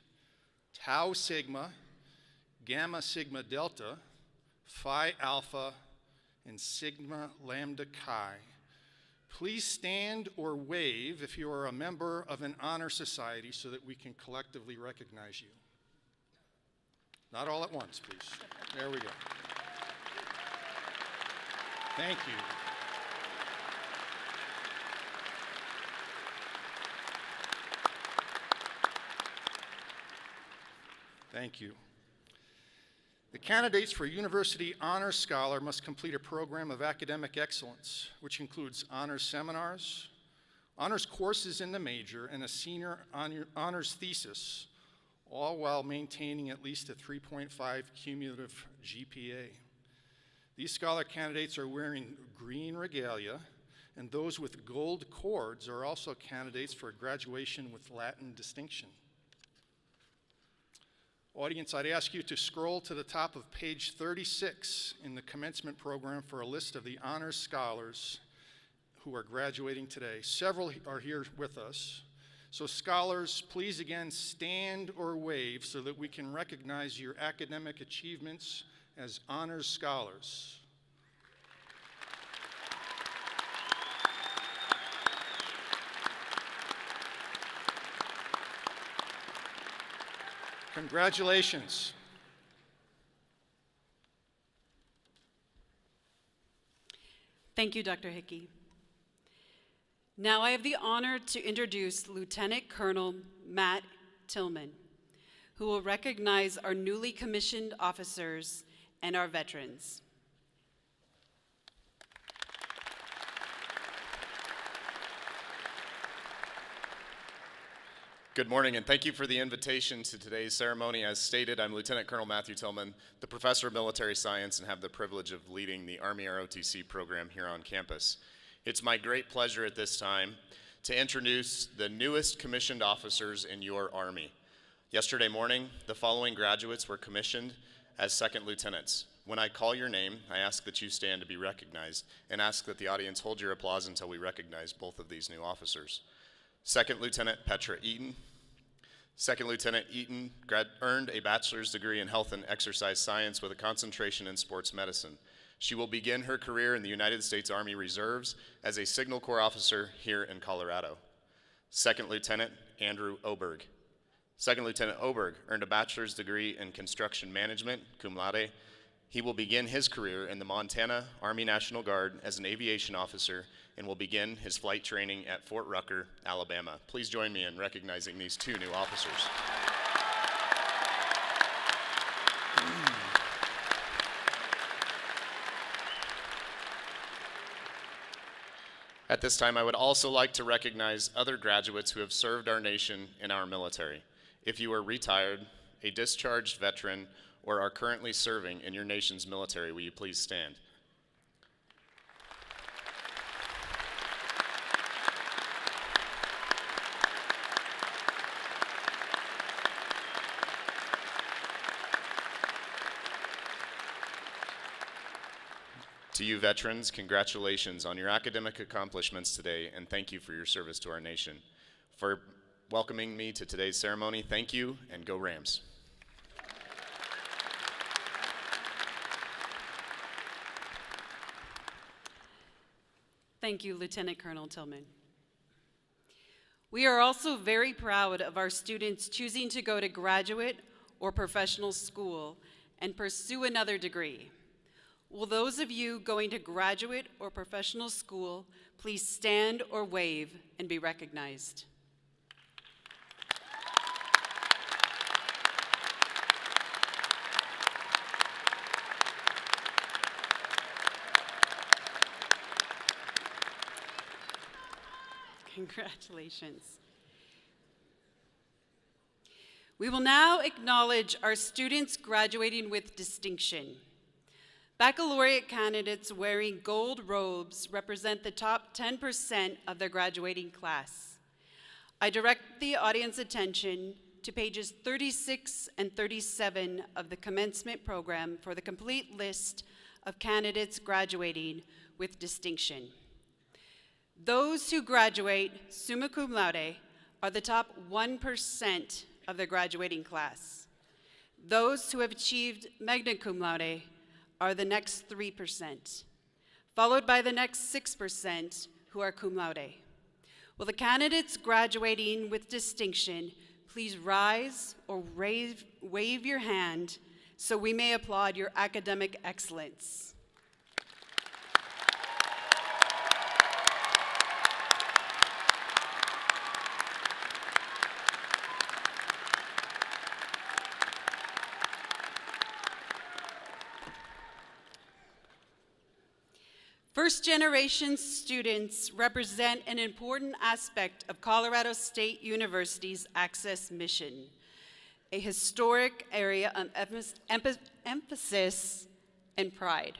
Tau Sigma, Gamma Sigma Delta, Phi Alpha, and Sigma Lambda Chi. Please stand or wave if you are a member of an honor society so that we can collectively recognize you. Not all at once, please. There we go. Thank you. Thank you. The candidates for University Honors Scholar must complete a program of academic excellence, which includes honors seminars, honors courses in the major, and a senior honors thesis, all while maintaining at least a 3.5 cumulative GPA. These scholar candidates are wearing green regalia, and those with gold cords are also candidates for graduation with Latin distinction. Audience, I'd ask you to scroll to the top of page 36 in the commencement program for a list of the honors scholars who are graduating today. Several are here with us. So scholars, please again stand or wave so that we can recognize your academic achievements as honors scholars. Congratulations. Thank you, Dr. Hickey. Now I have the honor to introduce Lieutenant Colonel Matt Tillman, who will recognize our newly commissioned officers and our veterans. Good morning, and thank you for the invitation to today's ceremony. As stated, I'm Lieutenant Colonel Matthew Tillman, the Professor of Military Science, and have the privilege of leading the Army ROTC program here on campus. It's my great pleasure at this time to introduce the newest commissioned officers in your Army. Yesterday morning, the following graduates were commissioned as second lieutenants. When I call your name, I ask that you stand to be recognized, and ask that the audience hold your applause until we recognize both of these new officers. Second Lieutenant Petra Eaton. Second Lieutenant Eaton earned a bachelor's degree in health and exercise science with a concentration in sports medicine. She will begin her career in the United States Army Reserves as a Signal Corps officer here in Colorado. Second Lieutenant Andrew Oberg. Second Lieutenant Oberg earned a bachelor's degree in construction management, cum laude. He will begin his career in the Montana Army National Guard as an aviation officer and will begin his flight training at Fort Rucker, Alabama. Please join me in recognizing these two new officers. At this time, I would also like to recognize other graduates who have served our nation in our military. If you are retired, a discharged veteran, or are currently serving in your nation's military, will you please stand? To you veterans, congratulations on your academic accomplishments today, and thank you for your service to our nation. For welcoming me to today's ceremony, thank you, and go Rams. Thank you, Lieutenant Colonel Tillman. We are also very proud of our students choosing to go to graduate or professional school and pursue another degree. Will those of you going to graduate or professional school please stand or wave and be recognized? Congratulations. We will now acknowledge our students graduating with distinction. Baccalaureate candidates wearing gold robes represent the top 10% of their graduating class. I direct the audience attention to pages 36 and 37 of the commencement program for the complete list of candidates graduating with distinction. Those who graduate summa cum laude are the top 1% of their graduating class. Those who have achieved magna cum laude are the next 3%, followed by the next 6% who are cum laude. Will the candidates graduating with distinction please rise or wave your hand so we may applaud your academic excellence. First-generation students represent an important aspect of Colorado State University's Access mission, a historic area of emphasis and pride.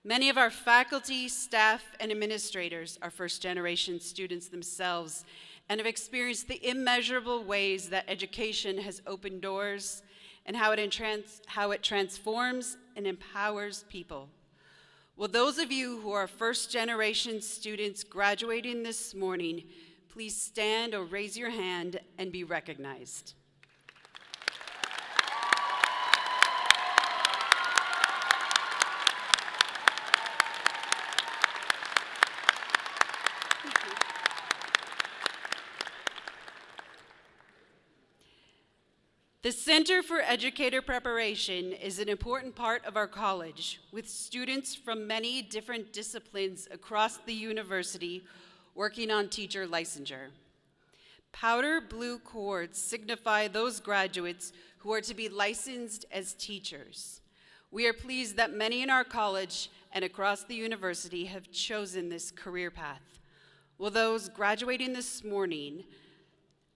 Many of our faculty, staff, and administrators are first-generation students themselves and have experienced the immeasurable ways that education has opened doors and how it transforms and empowers people. Will those of you who are first-generation students graduating this morning please stand or raise your hand and be recognized? The Center for Educator Preparation is an important part of our college, with students from many different disciplines across the university working on teacher licensure. Powder blue cords signify those graduates who are to be licensed as teachers. We are pleased that many in our college and across the university have chosen this career path. Will those graduating this morning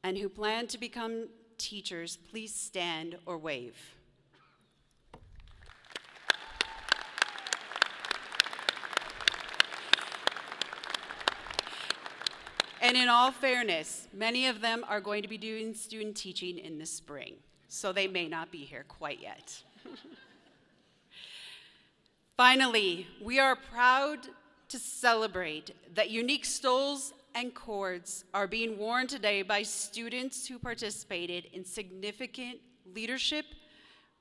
and who plan to become teachers please stand or wave? And in all fairness, many of them are going to be doing student teaching in the spring, so they may not be here quite yet. Finally, we are proud to celebrate that unique stoles and cords are being worn today by students who participated in significant leadership,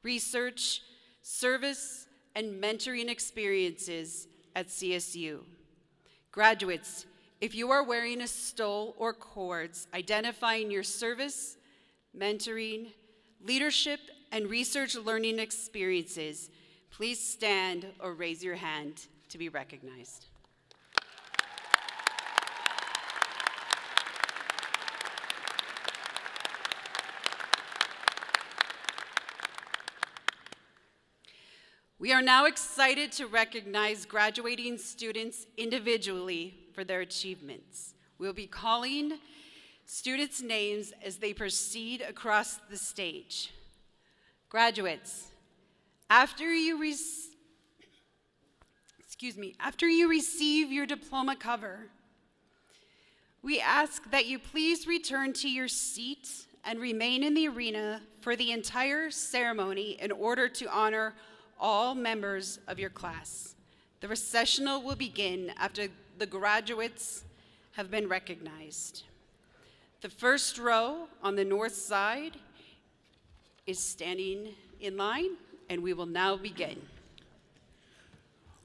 research, service, and mentoring experiences at CSU. Graduates, if you are wearing a stole or cords identifying your service, mentoring, leadership, and research learning experiences, please stand or raise your hand to be recognized. We are now excited to recognize graduating students individually for their achievements. We'll be calling students' names as they proceed across the stage. Graduates, after you receive your diploma cover, we ask that you please return to your seat and remain in the arena for the entire ceremony in order to honor all members of your class. The recessional will begin after the graduates have been recognized. The first row on the north side is standing in line, and we will now begin.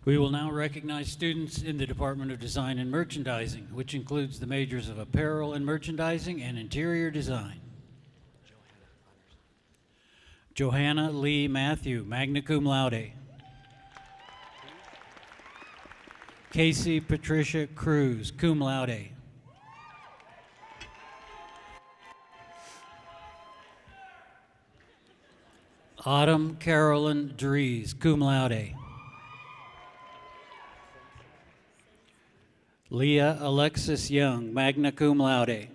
We will now recognize students in the Department of Design and Merchandising, which includes the majors of Apparel and Merchandising and Interior Design. Johanna Lee Matthew, magna cum laude. Casey Patricia Cruz, cum laude. Autumn Carolyn Dries, cum laude. Leah Alexis Young, magna cum laude.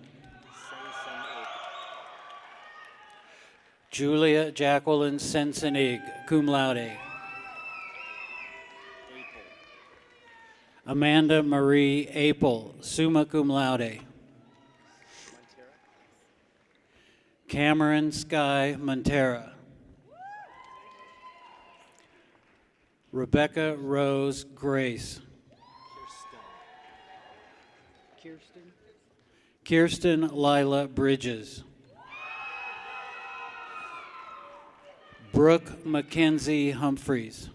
Julia Jacqueline Sensenig, cum laude. Amanda Marie Apel, summa cum laude. Cameron Sky Montera. Rebecca Rose Grace. Kirsten Lila Bridges. Brooke Mackenzie Humphreys.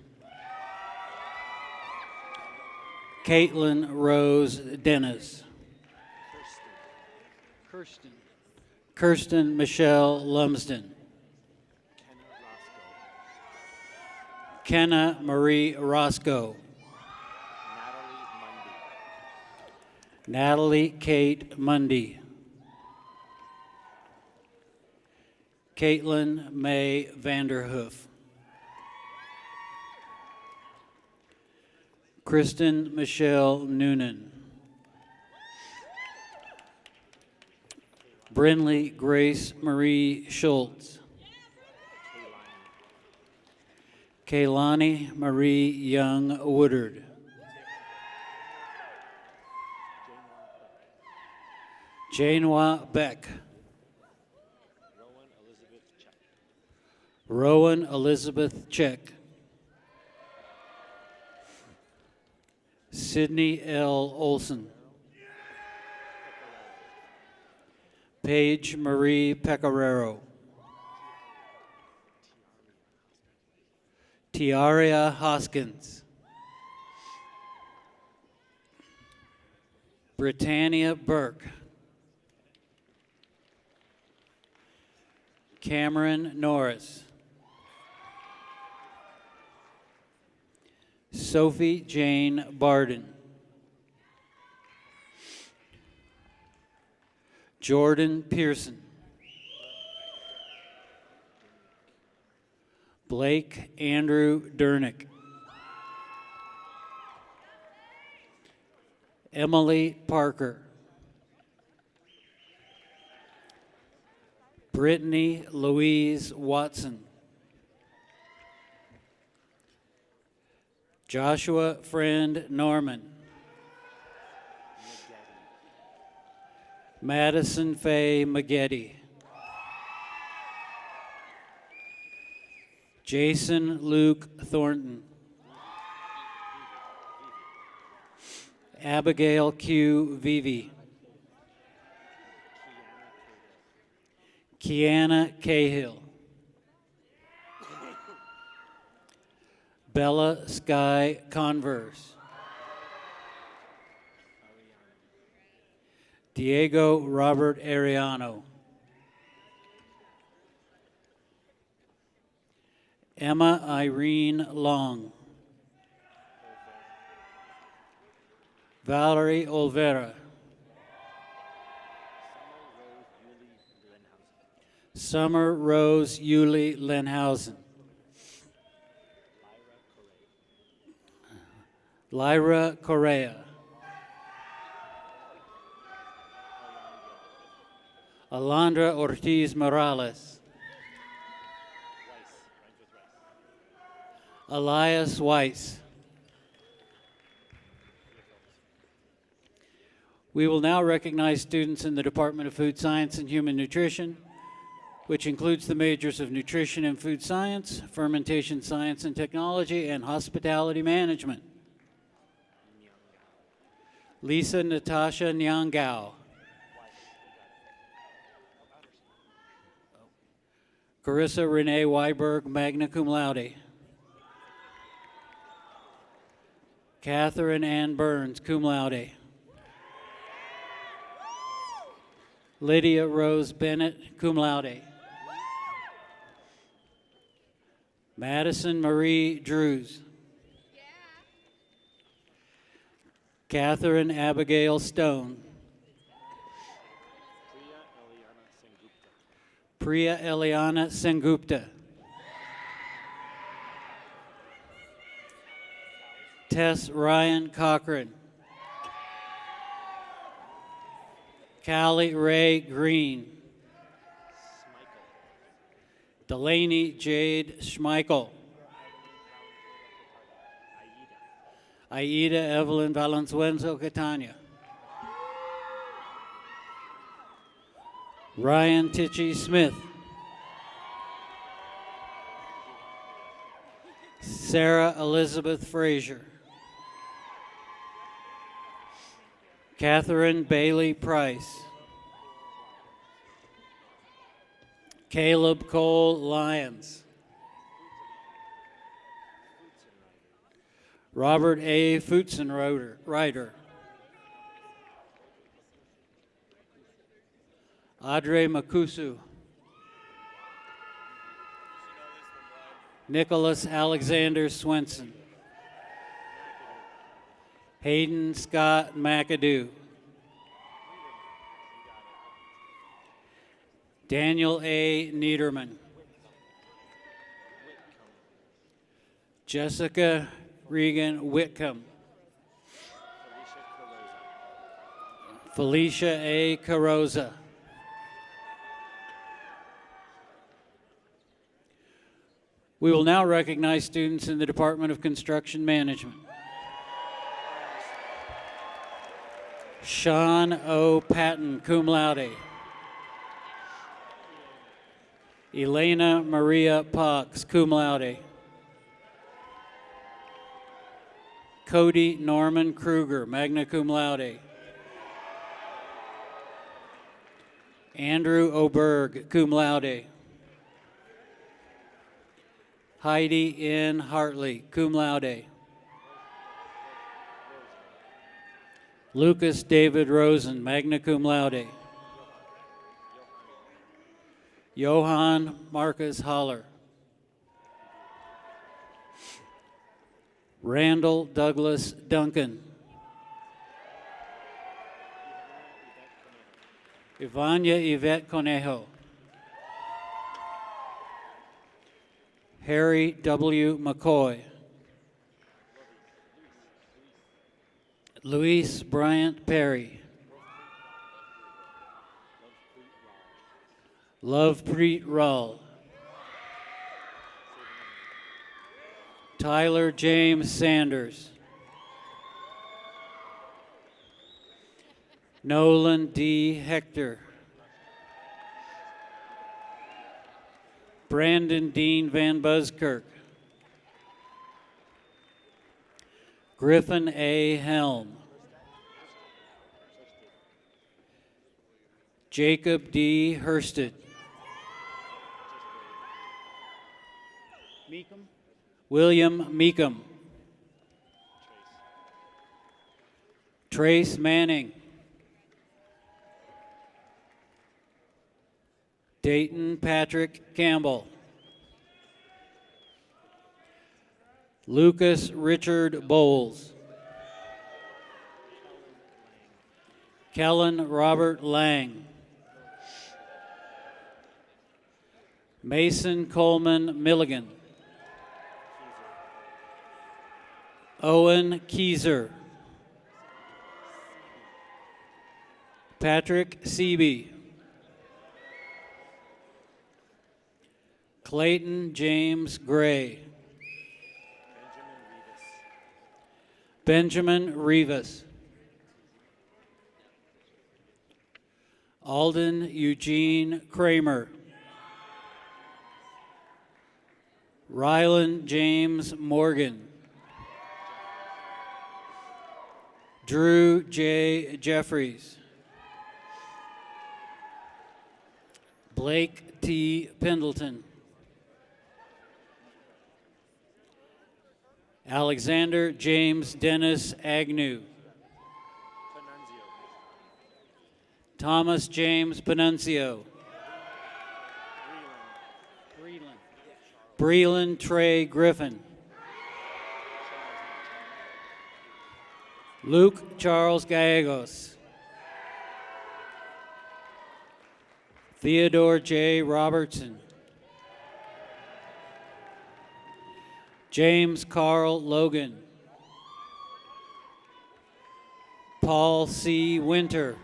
Caitlin Rose Dennis. Kirsten Michelle Lumsden. Kenna Marie Roscoe. Natalie Kate Mundy. Caitlin May Vanderhoof. Kristen Michelle Noonan. Brinley Grace Marie Schultz. Kaylani Marie Young Woodard. Janwa Beck. Rowan Elizabeth Check. Sydney L. Olson. Paige Marie Pecoraro. Tiaria Hoskins. Britannia Burke. Cameron Norris. Sophie Jane Barden. Jordan Pearson. Blake Andrew Durnick. Emily Parker. Brittany Louise Watson. Joshua Friend Norman. Madison Faye Maggette. Jason Luke Thornton. Abigail Q. Vivi. Kiana Cahill. Bella Sky Converse. Diego Robert Ariano. Emma Irene Long. Valerie Olvera. Summer Rose Yulie Lenhausen. Lyra Correa. Alondra Ortiz Morales. Elias Weiss. We will now recognize students in the Department of Food Science and Human Nutrition, which includes the majors of Nutrition and Food Science, Fermentation Science and Technology, and Hospitality Management. Lisa Natasha Nyangao. Carissa Renee Weiberg, magna cum laude. Catherine Ann Burns, cum laude. Lydia Rose Bennett, cum laude. Madison Marie Drews. Catherine Abigail Stone. Priya Eliana Sengupta. Tess Ryan Cochran. Callie Ray Green. Delaney Jade Schmeichel. Aida Evelyn Valenzuela Catania. Ryan Tichy Smith. Sarah Elizabeth Frazier. Catherine Bailey Price. Caleb Cole Lyons. Robert A. Futzenreiter. Audrey Makusu. Nicholas Alexander Swenson. Hayden Scott McAdoo. Daniel A. Niederman. Jessica Regan Whitcomb. Felicia A. Carosa. We will now recognize students in the Department of Construction Management. Sean O. Patton, cum laude. Elena Maria Pox, cum laude. Cody Norman Kruger, magna cum laude. Andrew Oberg, cum laude. Heidi N. Hartley, cum laude. Lucas David Rosen, magna cum laude. Johann Marcus Holler. Randall Douglas Duncan. Ivania Yvette Conejo. Harry W. McCoy. Luis Bryant Perry. Lovepreet Rall. Tyler James Sanders. Nolan D. Hector. Brandon Dean Van Buskirk. Griffin A. Helm. Jacob D. Hursted. William Meekum. Trace Manning. Dayton Patrick Campbell. Lucas Richard Bowles. Kellen Robert Lang. Mason Coleman Milligan. Owen Keyser. Patrick Seeby. Clayton James Gray. Benjamin Rivas. Alden Eugene Kramer. Rylan James Morgan. Drew J. Jeffries. Blake T. Pendleton. Alexander James Dennis Agnew. Thomas James Panunzio. Breland Trey Griffin. Luke Charles Gallegos. Theodore J. Robertson. James Carl Logan. Paul C. Winter.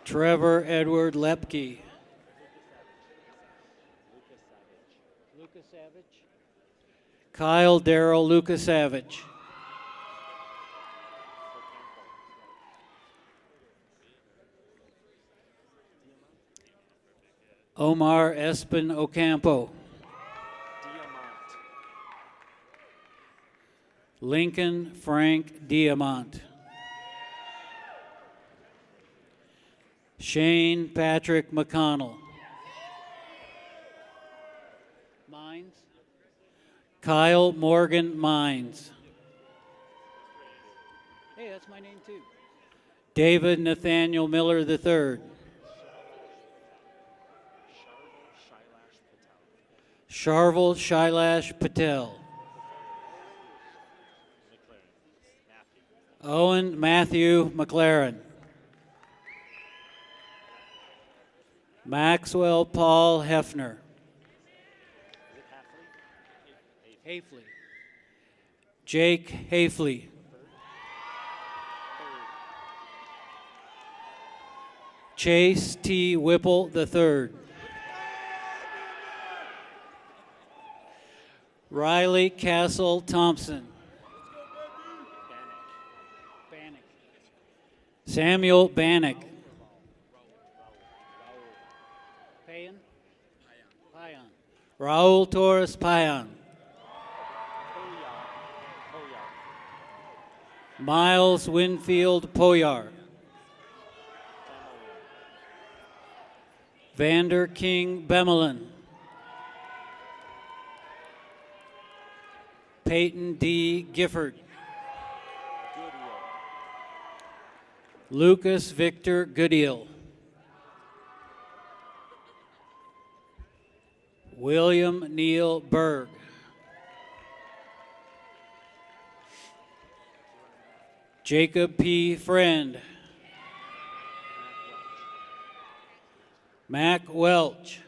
Trevor Edward Lepke. Kyle Darrell Lukasavich. Omar Espen Ocampo. Lincoln Frank Diamont. Shane Patrick McConnell. Mines. Kyle Morgan Mines. Hey, that's my name too. David Nathaniel Miller III. Sharvil Shailash Patel. Owen Matthew McLaren. Maxwell Paul Hefner. Hafley. Jake Hafley. Chase T. Whipple III. Riley Castle Thompson. Samuel Bannock. Raul Torres Payan. Miles Winfield Poyar. Vander King Bemelin. Peyton D. Gifford. Lucas Victor Goodyear. William Neal Berg. Jacob P. Friend. Mac Welch.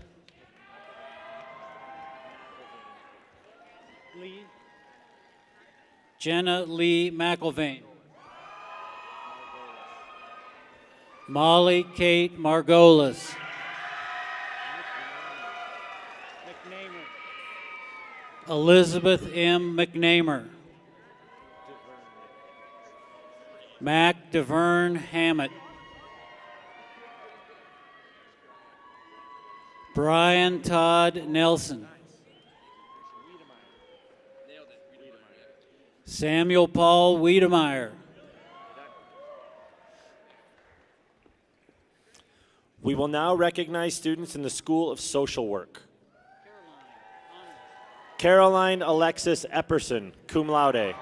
Jenna Lee McIlvain. Molly Kate Margolis. Elizabeth M. McNamer. Mac DeVerne Hammett. Brian Todd Nelson. Samuel Paul Wiedemeyer. We will now recognize students in the School of Social Work. Caroline Alexis Epperson, cum laude.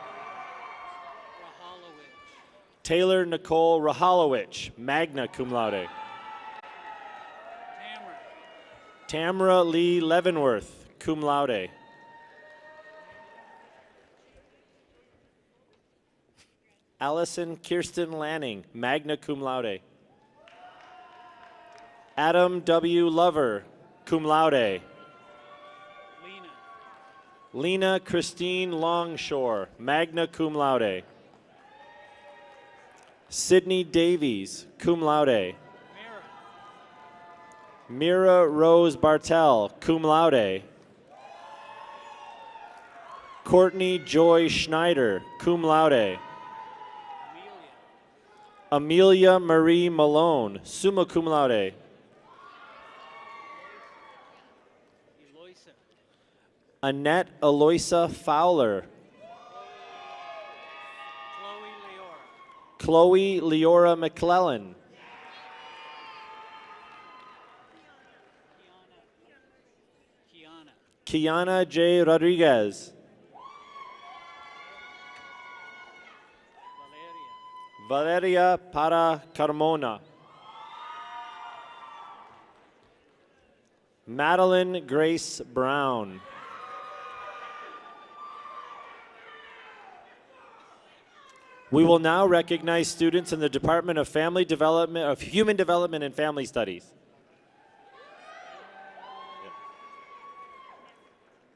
Taylor Nicole Rahalowicz, magna cum laude. Tamara Lee Leavenworth, cum laude. Allison Kirsten Lanning, magna cum laude. Adam W. Lover, cum laude. Lena Christine Longshore, magna cum laude. Sydney Davies, cum laude. Mira Rose Bartel, cum laude. Courtney Joy Schneider, cum laude. Amelia Marie Malone, summa cum laude. Annette Eloisa Fowler. Chloe Leora McClellan. Kiana J. Rodriguez. Valeria Para Carmona. Madeline Grace Brown. We will now recognize students in the Department of Human Development and Family Studies.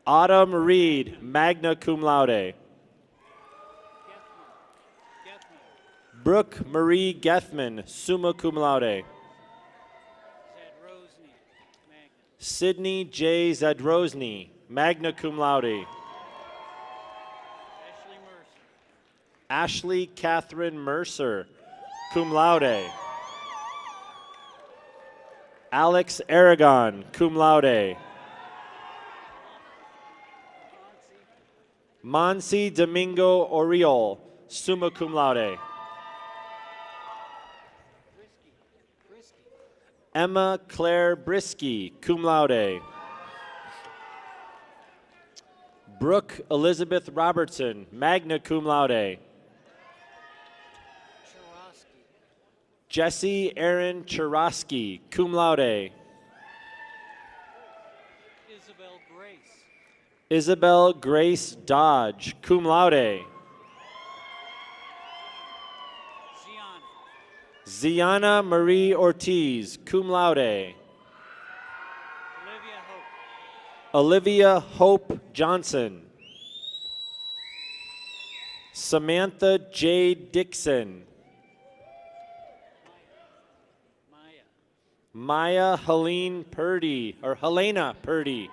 Autumn Reed, magna cum laude. Brooke Marie Gethman, summa cum laude. Sydney J. Zadrozny, magna cum laude. Ashley Catherine Mercer, cum laude. Alex Aragon, cum laude. Monsi Domingo Oriol, summa cum laude. Emma Claire Brisky, cum laude. Brooke Elizabeth Robertson, magna cum laude. Jesse Aaron Churosky, cum laude. Isabel Grace Dodge, cum laude. Ziana Marie Ortiz, cum laude. Olivia Hope Johnson. Samantha J. Dixon. Maya Helene Purdy, or Helena Purdy.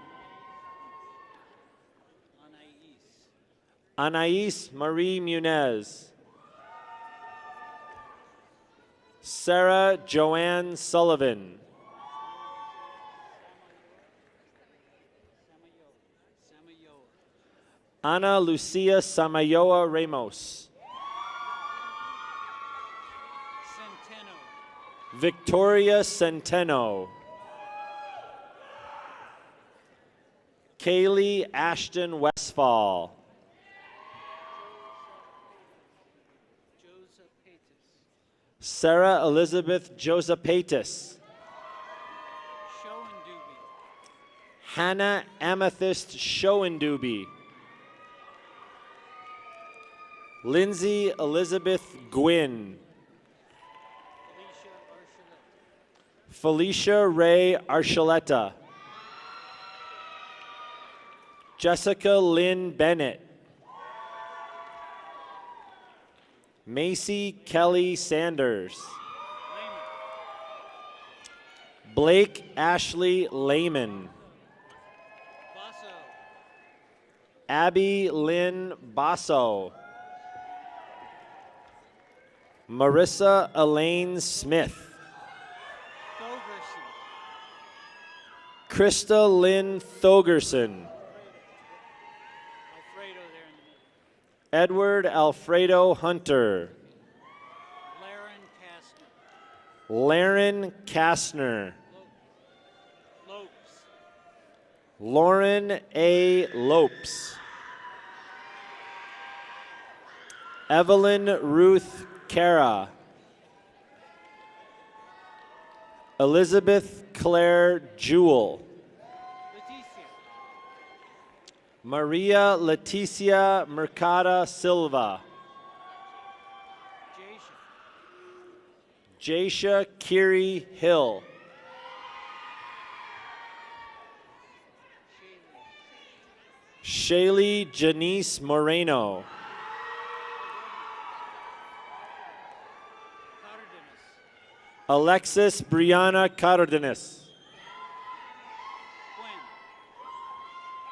Anais Marie Munez. Sarah Joanne Sullivan. Ana Lucia Samayoa Ramos. Victoria Centeno. Kaylee Ashton Westfall. Sarah Elizabeth Josephatis. Hannah Amethyst Showenduby. Lindsay Elizabeth Gwynn. Felicia Ray Archuleta. Jessica Lynn Bennett. Macy Kelly Sanders. Blake Ashley Lehman. Abby Lynn Basso. Marissa Elaine Smith. Krista Lynn Thogerson. Edward Alfredo Hunter. Laren Kastner. Lauren A. Lopes. Evelyn Ruth Cara. Elizabeth Claire Jewell. Maria Leticia Mercada Silva. Jasha Kiri Hill. Shaylee Janice Moreno. Alexis Brianna Cardenas.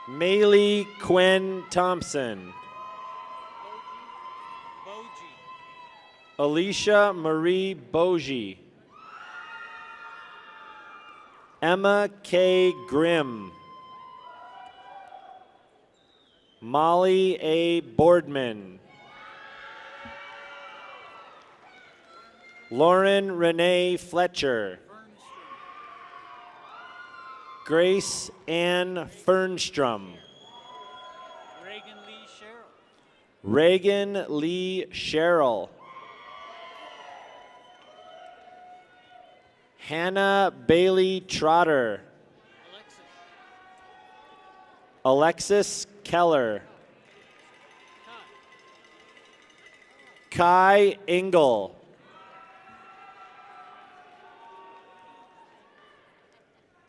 Maylee Quinn Thompson. Alicia Marie Bogie. Emma K. Grimm. Molly A. Boardman. Lauren Renee Fletcher. Grace Ann Fernstrom. Reagan Lee Sherrill. Hannah Bailey Trotter. Alexis Keller. Kai Engel.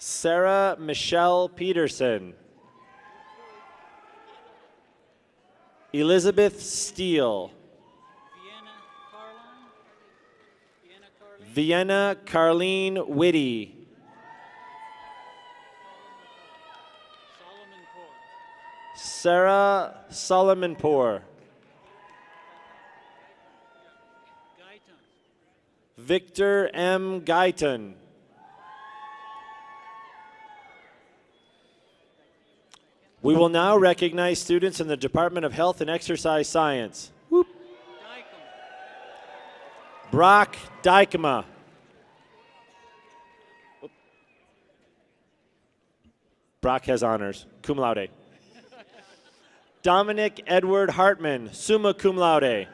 Sarah Michelle Peterson. Elizabeth Steele. Vienna Carlene Whitty. Sarah Solomonpour. Victor M. Guyton. We will now recognize students in the Department of Health and Exercise Science. Whoop. Brock Dykema. Brock has honors, cum laude. Dominic Edward Hartman, summa cum laude.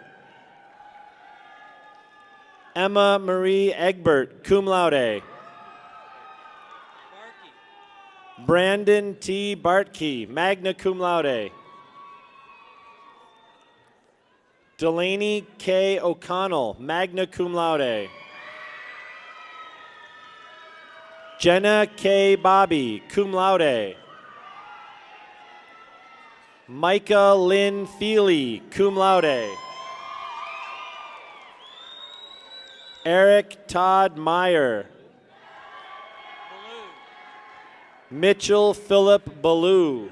Emma Marie Egbert, cum laude. Brandon T. Bartkey, magna cum laude. Delaney K. O'Connell, magna cum laude. Jenna K. Bobby, cum laude. Micah Lynn Feely, cum laude. Eric Todd Meyer. Mitchell Philip Ballou.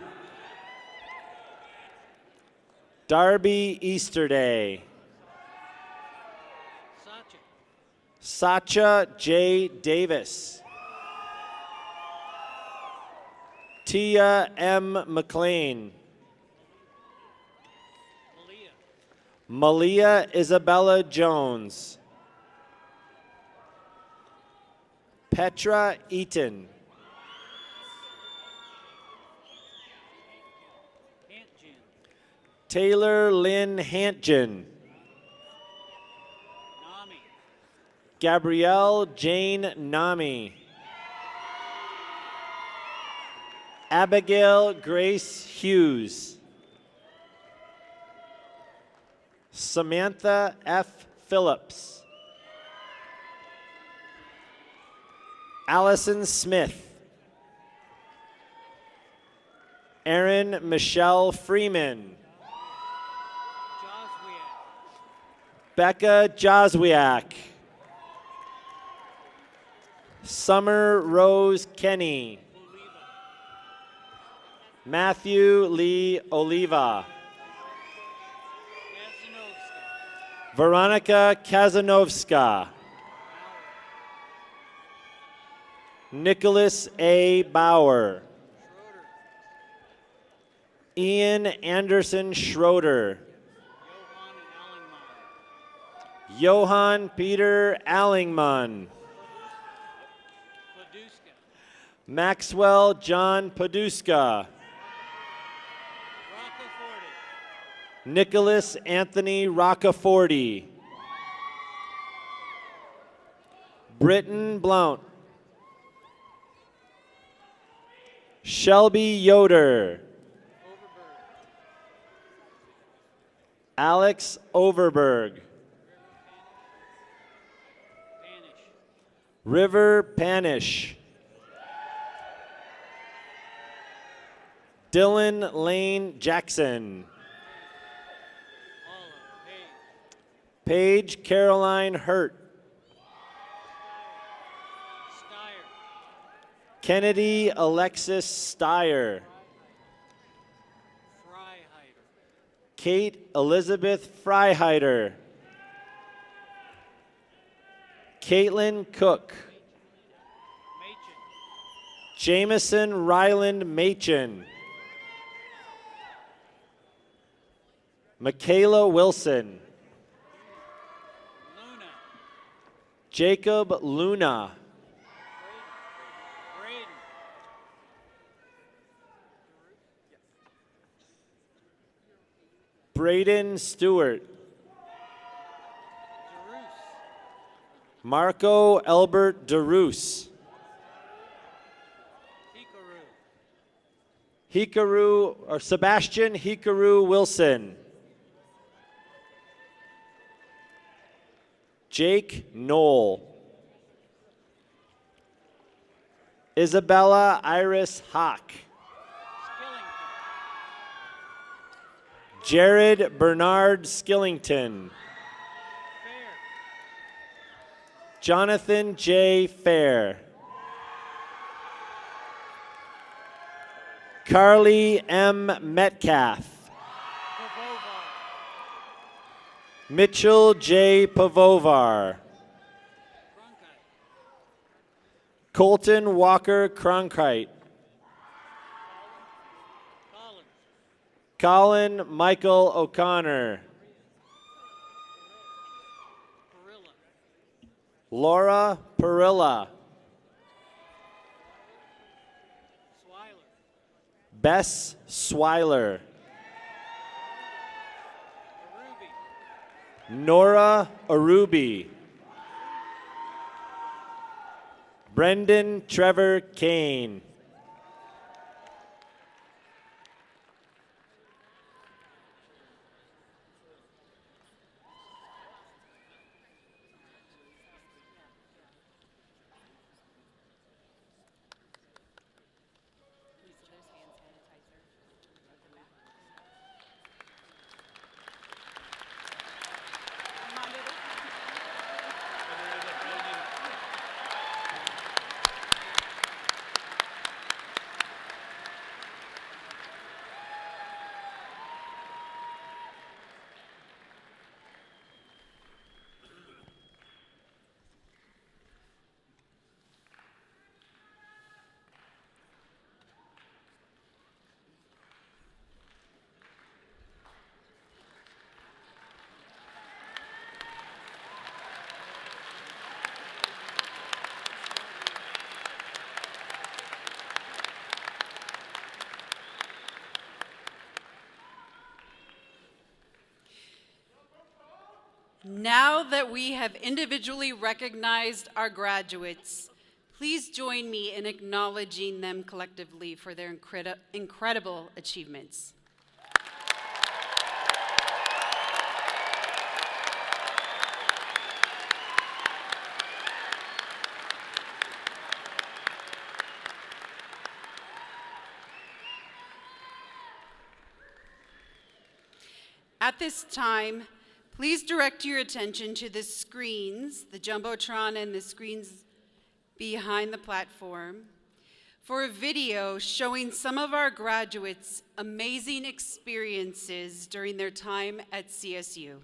Darby Easterday. Sacha J. Davis. Tia M. McLean. Malia Isabella Jones. Petra Eaton. Taylor Lynn Hantgen. Gabrielle Jane Nami. Abigail Grace Hughes. Samantha F. Phillips. Allison Smith. Erin Michelle Freeman. Becca Joswiak. Summer Rose Kenny. Matthew Lee Oliva. Veronica Kazanovska. Nicholas A. Bauer. Ian Anderson Schroeder. Johann Peter Allingman. Maxwell John Paduska. Nicholas Anthony Roccaforte. Britton Blount. Shelby Yoder. Alex Overberg. River Panish. Dylan Lane Jackson. Paige Caroline Hurt. Kennedy Alexis Steyer. Kate Elizabeth Freiheiter. Caitlin Cook. Jameson Ryland Machen. Michaela Wilson. Jacob Luna. Braden Stewart. Marco Albert DeRoos. Sebastian Hikaru Wilson. Jake Knoll. Isabella Iris Hawk. Jared Bernard Skillington. Jonathan J. Fair. Carly M. Metcalf. Mitchell J. Pavovar. Colton Walker Cronkite. Colin Michael O'Connor. Laura Perilla. Bess Swiler. Nora Arubi. Brendan Trevor Kane. Now that we have individually recognized our graduates, please join me in acknowledging them collectively for their incredible achievements. At this time, please direct your attention to the screens, the Jumbotron and the screens behind the platform, for a video showing some of our graduates' amazing experiences during their time at CSU.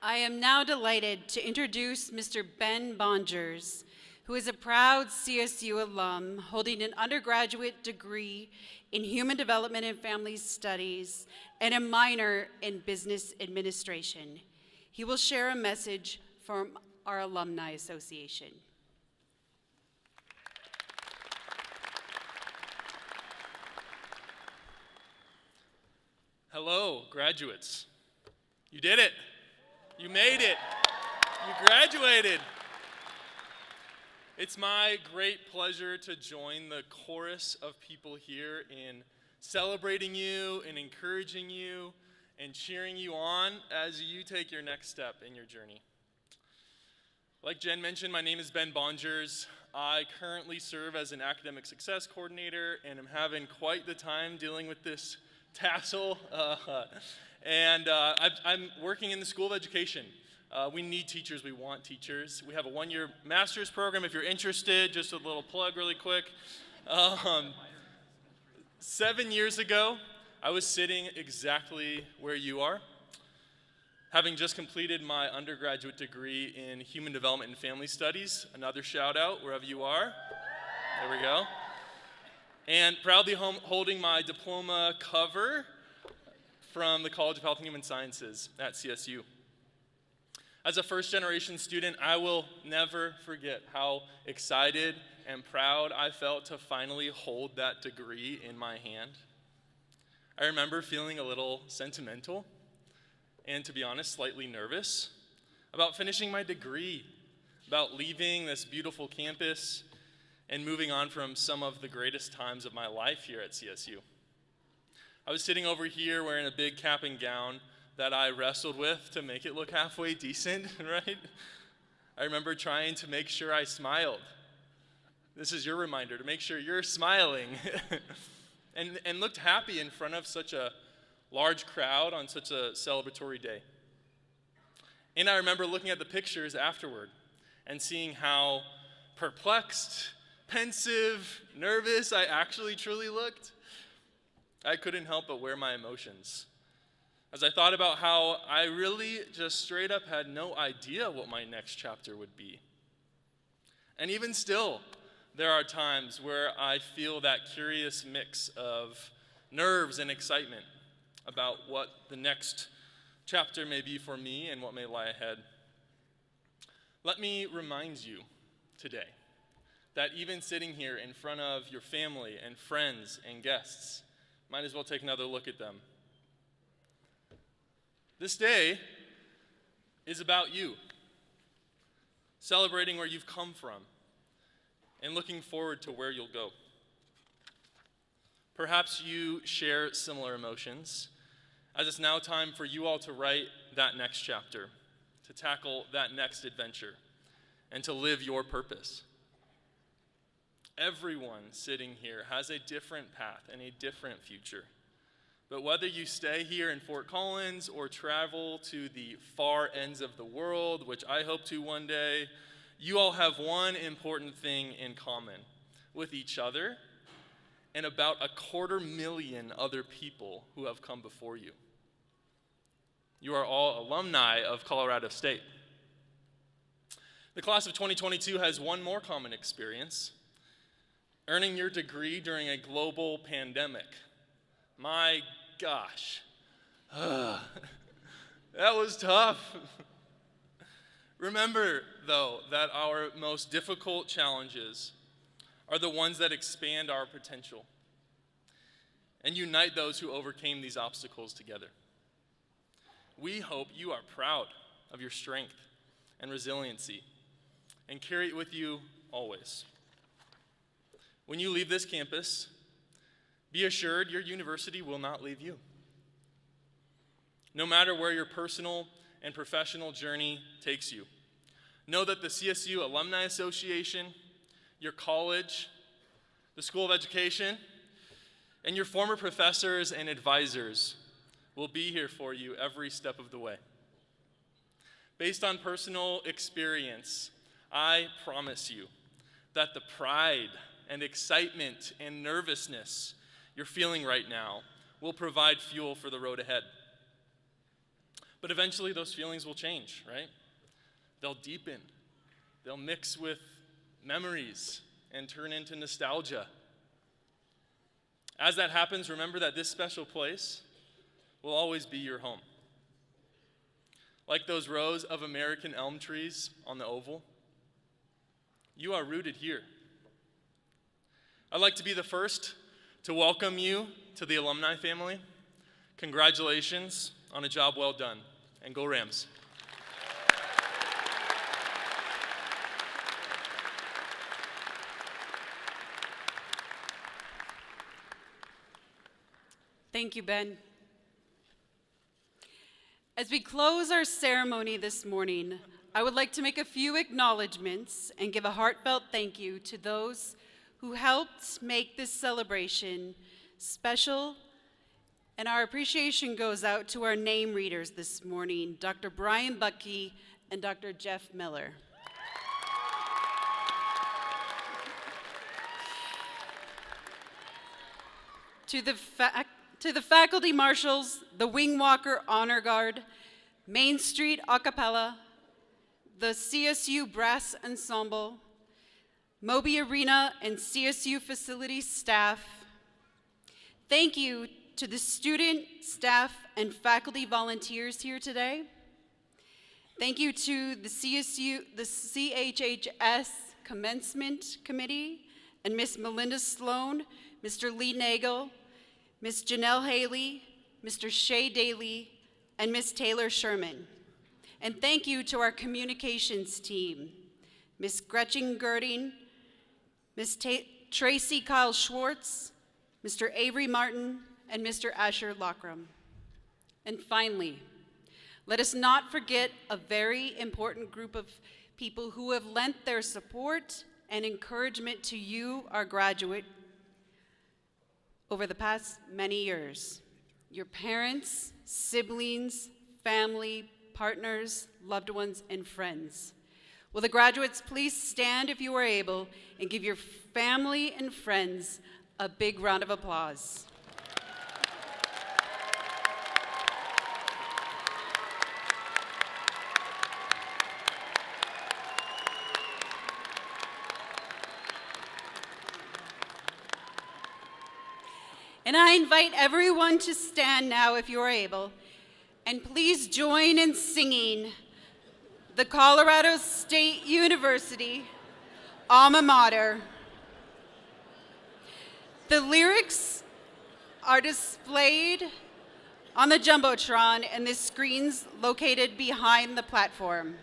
I am now delighted to introduce Mr. Ben Bongers, who is a proud CSU alum holding an undergraduate degree in Human Development and Family Studies and a minor in Business Administration. He will share a message from our Alumni Association. Hello, graduates. You did it. You made it. You graduated. It's my great pleasure to join the chorus of people here in celebrating you and encouraging you and cheering you on as you take your next step in your journey. Like Jen mentioned, my name is Ben Bongers. I currently serve as an academic success coordinator and am having quite the time dealing with this tassel. I'm working in the School of Education. We need teachers, we want teachers. We have a one-year master's program if you're interested, just a little plug really quick. 7 years ago, I was sitting exactly where you are, having just completed my undergraduate degree in Human Development and Family Studies. Another shout out wherever you are. There we go. And proudly holding my diploma cover from the College of Health and Human Sciences at CSU. As a first-generation student, I will never forget how excited and proud I felt to finally hold that degree in my hand. I remember feeling a little sentimental and, to be honest, slightly nervous about finishing my degree, about leaving this beautiful campus and moving on from some of the greatest times of my life here at CSU. I was sitting over here wearing a big cap and gown that I wrestled with to make it look halfway decent, right? I remember trying to make sure I smiled. This is your reminder to make sure you're smiling and looked happy in front of such a large crowd on such a celebratory day. And I remember looking at the pictures afterward and seeing how perplexed, pensive, nervous I actually truly looked. I couldn't help but wear my emotions as I thought about how I really just straight up had no idea what my next chapter would be. And even still, there are times where I feel that curious mix of nerves and excitement about what the next chapter may be for me and what may lie ahead. Let me remind you today that even sitting here in front of your family and friends and guests, might as well take another look at them. This day is about you, celebrating where you've come from and looking forward to where you'll go. Perhaps you share similar emotions, as it's now time for you all to write that next chapter, to tackle that next adventure, and to live your purpose. Everyone sitting here has a different path and a different future. But whether you stay here in Fort Collins or travel to the far ends of the world, which I hope to one day, you all have one important thing in common with each other and about 250,000 other people who have come before you. You are all alumni of Colorado State. The class of 2022 has one more common experience: earning your degree during a global pandemic. My gosh, that was tough. Remember, though, that our most difficult challenges are the ones that expand our potential and unite those who overcame these obstacles together. We hope you are proud of your strength and resiliency and carry it with you always. When you leave this campus, be assured your university will not leave you. No matter where your personal and professional journey takes you, know that the CSU Alumni Association, your college, the School of Education, and your former professors and advisors will be here for you every step of the way. Based on personal experience, I promise you that the pride and excitement and nervousness you're feeling right now will provide fuel for the road ahead. But eventually those feelings will change, right? They'll deepen. They'll mix with memories and turn into nostalgia. As that happens, remember that this special place will always be your home. Like those rows of American elm trees on the oval, you are rooted here. I'd like to be the first to welcome you to the alumni family. Congratulations on a job well done, and go Rams. Thank you, Ben. As we close our ceremony this morning, I would like to make a few acknowledgments and give a heartfelt thank you to those who helped make this celebration special. And our appreciation goes out to our name readers this morning, Dr. Brian Buckey and Dr. Jeff Miller. To the faculty marshals, the Wing Walker Honor Guard, Main Street A Cappella, the CSU Brass Ensemble, Moby Arena and CSU facilities staff. Thank you to the student, staff, and faculty volunteers here today. Thank you to the CHHS Commencement Committee and Miss Melinda Sloan, Mr. Lee Nagel, Miss Janelle Haley, Mr. Shay Daly, and Miss Taylor Sherman. And thank you to our communications team, Miss Gretchen Girding, Miss Tracy Kyle Schwartz, Mr. Avery Martin, and Mr. Asher Lockram. And finally, let us not forget a very important group of people who have lent their support and encouragement to you, our graduate, over the past many years. Your parents, siblings, family, partners, loved ones, and friends. Will the graduates please stand if you are able and give your family and friends a big round of applause. And I invite everyone to stand now if you are able, and please join in singing the Colorado State University alma mater. The lyrics are displayed on the Jumbotron and the screens located behind the platform.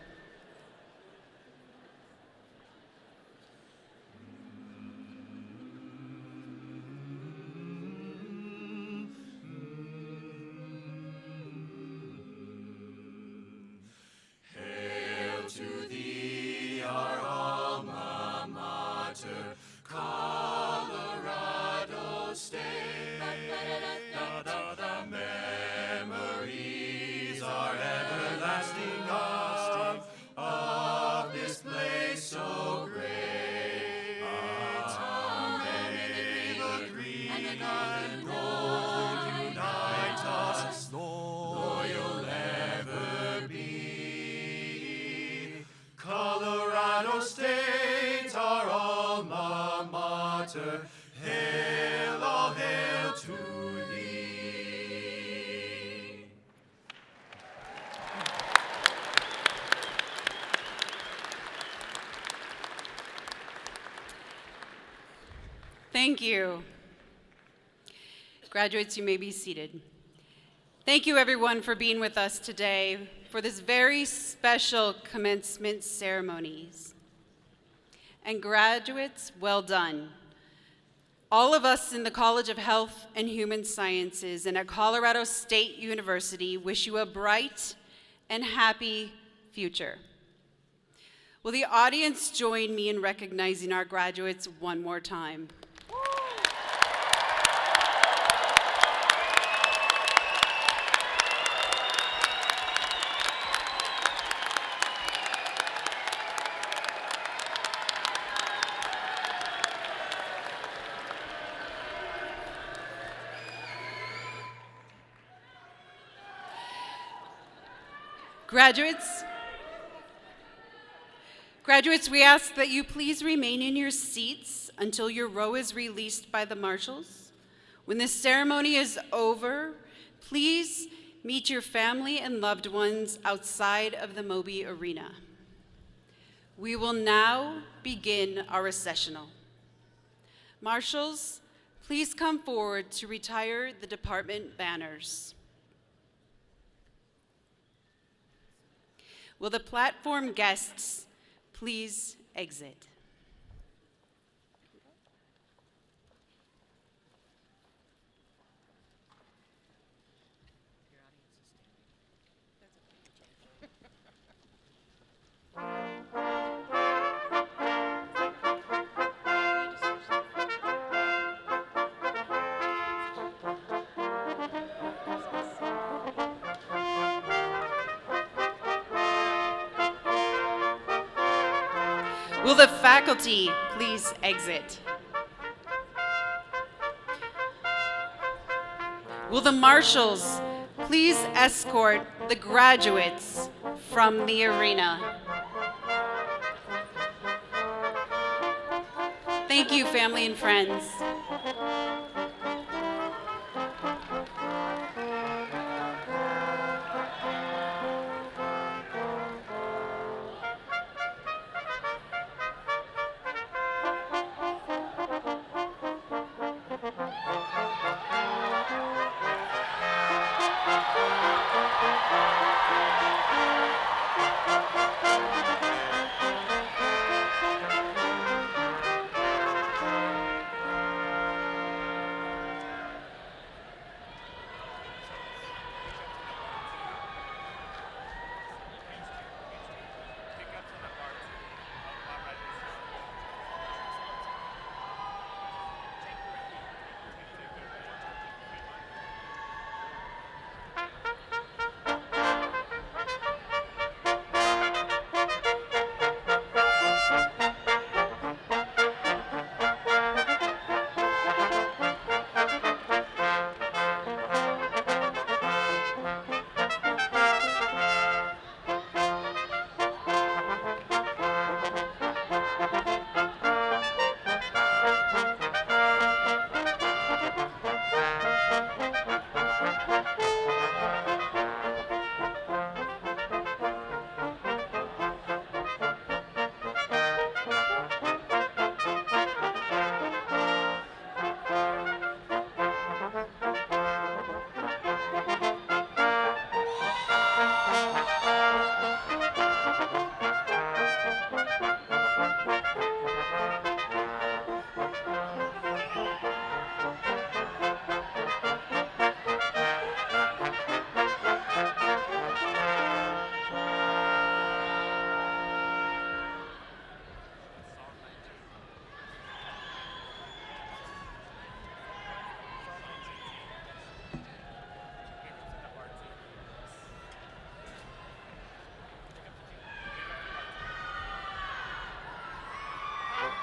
Hail to thee, our alma mater, Colorado State. The memories are everlasting of this place so great. May the green and gold unite us, loyal ever be. Colorado State, our alma mater, hail, all hail to thee. Thank you. Graduates, you may be seated. Thank you, everyone, for being with us today for this very special commencement ceremonies. And graduates, well done. All of us in the College of Health and Human Sciences and at Colorado State University wish you a bright and happy future. Will the audience join me in recognizing our graduates one more time? Graduates, we ask that you please remain in your seats until your row is released by the marshals. When this ceremony is over, please meet your family and loved ones outside of the Moby Arena. We will now begin our recessional. Marshals, please come forward to retire the department banners. Will the platform guests please exit? Will the faculty please exit? Will the marshals please escort the graduates from the arena? Thank you, family and friends.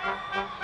Thank you.